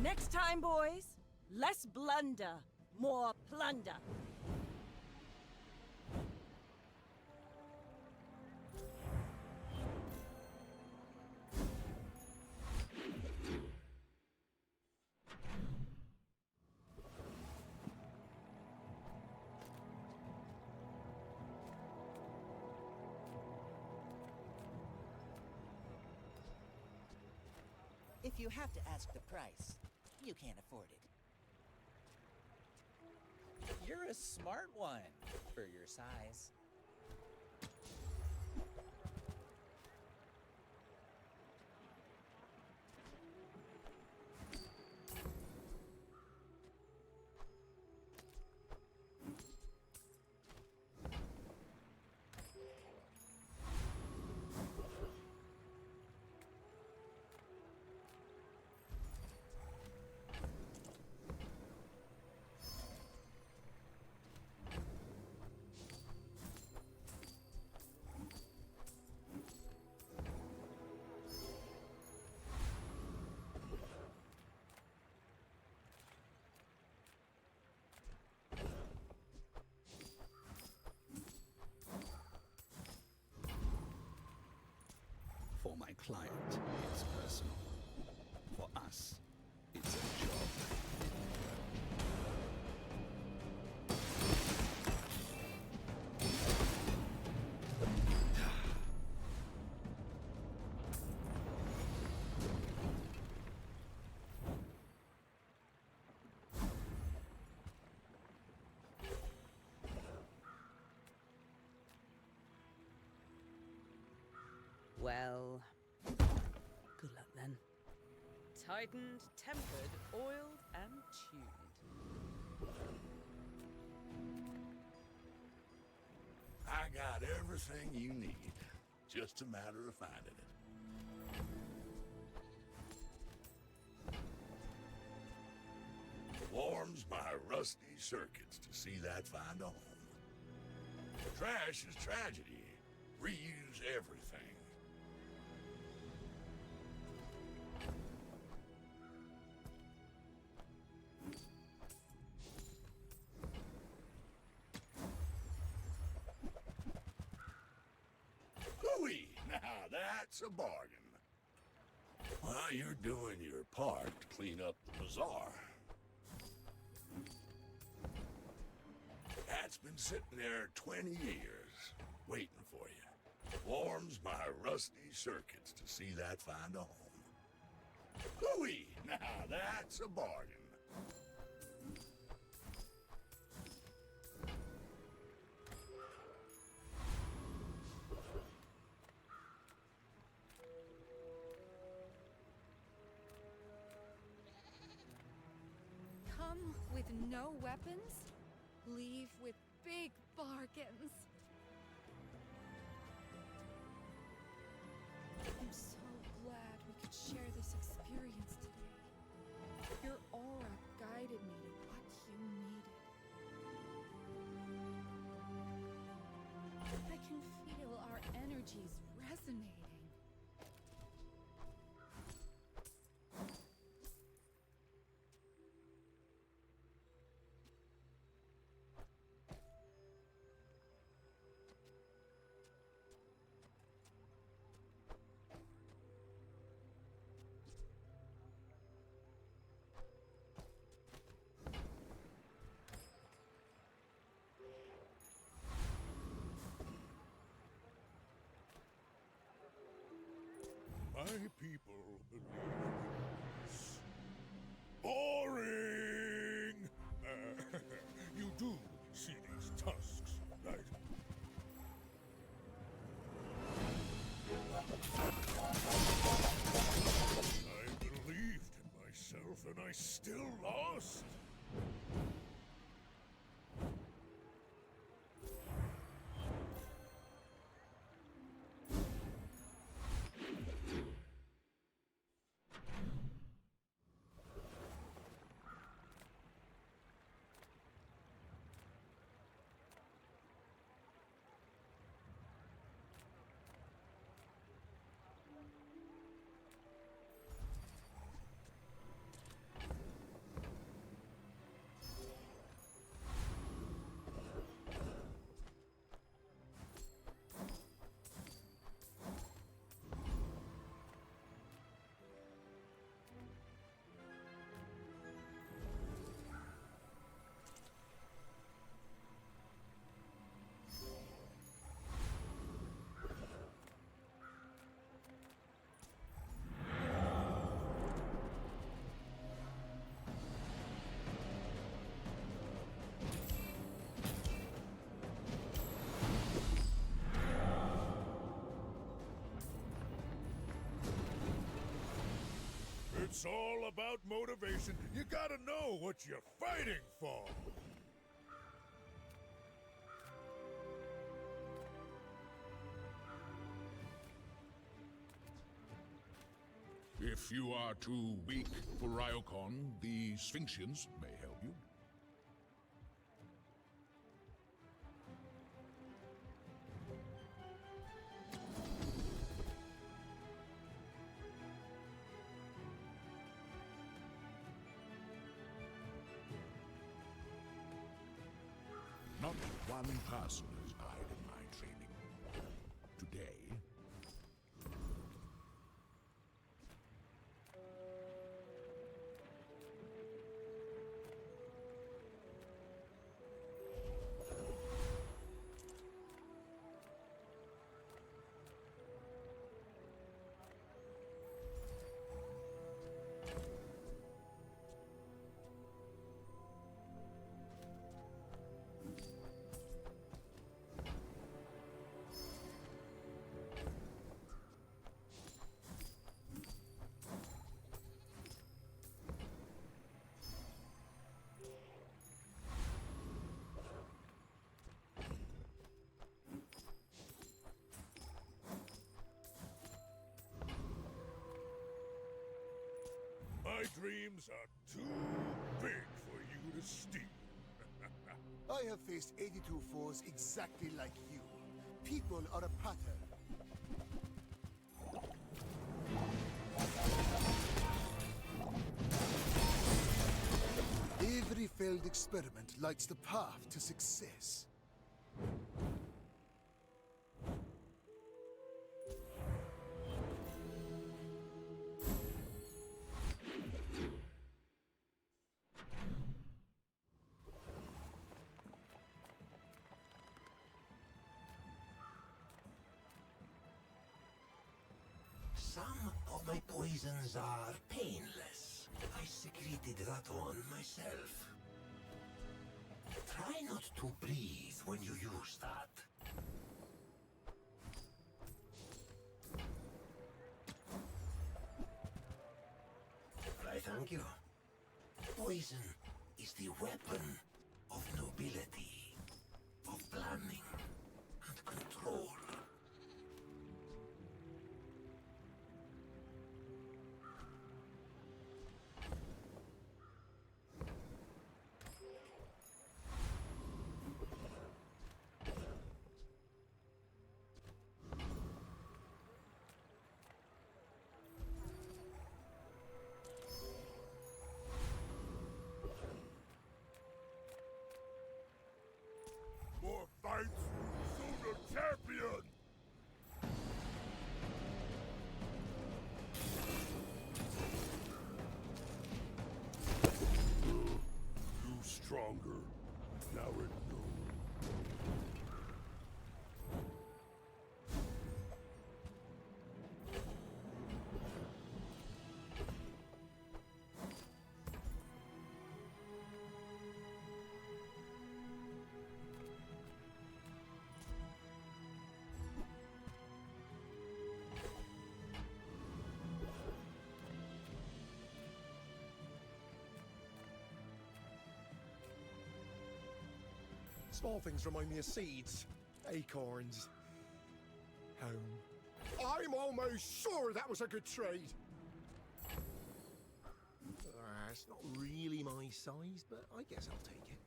Next time, boys, less blunder, more plunder. If you have to ask the price, you can't afford it. You're a smart one for your size. For my client, it's personal. For us, it's a job. Well, good luck then. Tightened, tempered, oiled, and tuned. I got everything you need. Just a matter of finding it. Warms my rusty circuits to see that find a home. Trash is tragedy. Reuse everything. Hooey! Now that's a bargain. Well, you're doing your part to clean up the bazaar. That's been sitting there 20 years, waiting for you. Warms my rusty circuits to see that find a home. Hooey! Now that's a bargain. Come with no weapons, leave with big bargains. I'm so glad we could share this experience today. Your aura guided me to what you needed. I can feel our energies resonating. My people believe in this. Boring! You do see these tusks, right? I believed in myself and I still lost. It's all about motivation. You gotta know what you're fighting for. If you are too weak for Ryokon, the Sphinxians may help you. Not one person has died in my training. Today. My dreams are too big for you to steal. I have faced 82 foes exactly like you. People are a pattern. Every failed experiment lights the path to success. Some of my poisons are painless. I secreted that one myself. Try not to breathe when you use that. I thank you. Poison is the weapon of nobility, of planning and control. More fights, sooner champion! You stronger. Now it knows. Small things remind me of seeds, acorns, home. I'm almost sure that was a good trade. It's not really my size, but I guess I'll take it.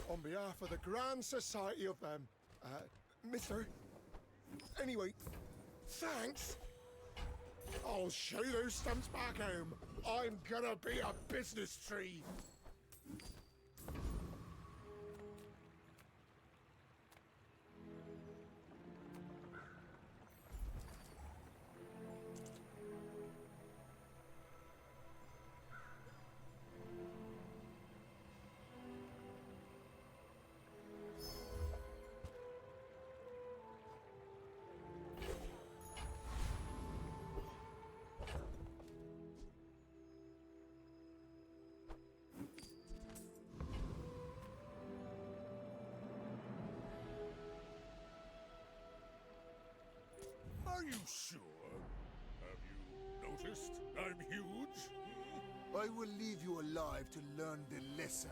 On behalf of the Grand Society of, Mister. Anyway, thanks. I'll show those stumps back home. I'm gonna be a business tree. Are you sure noticed? I'm huge. I will leave you alive to learn the lesson.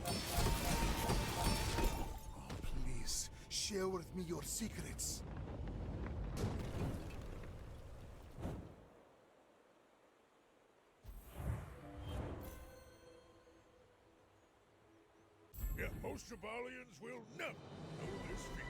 Oh, please, share with me your secrets. Yeah, most Thebazaarians will never know this feat.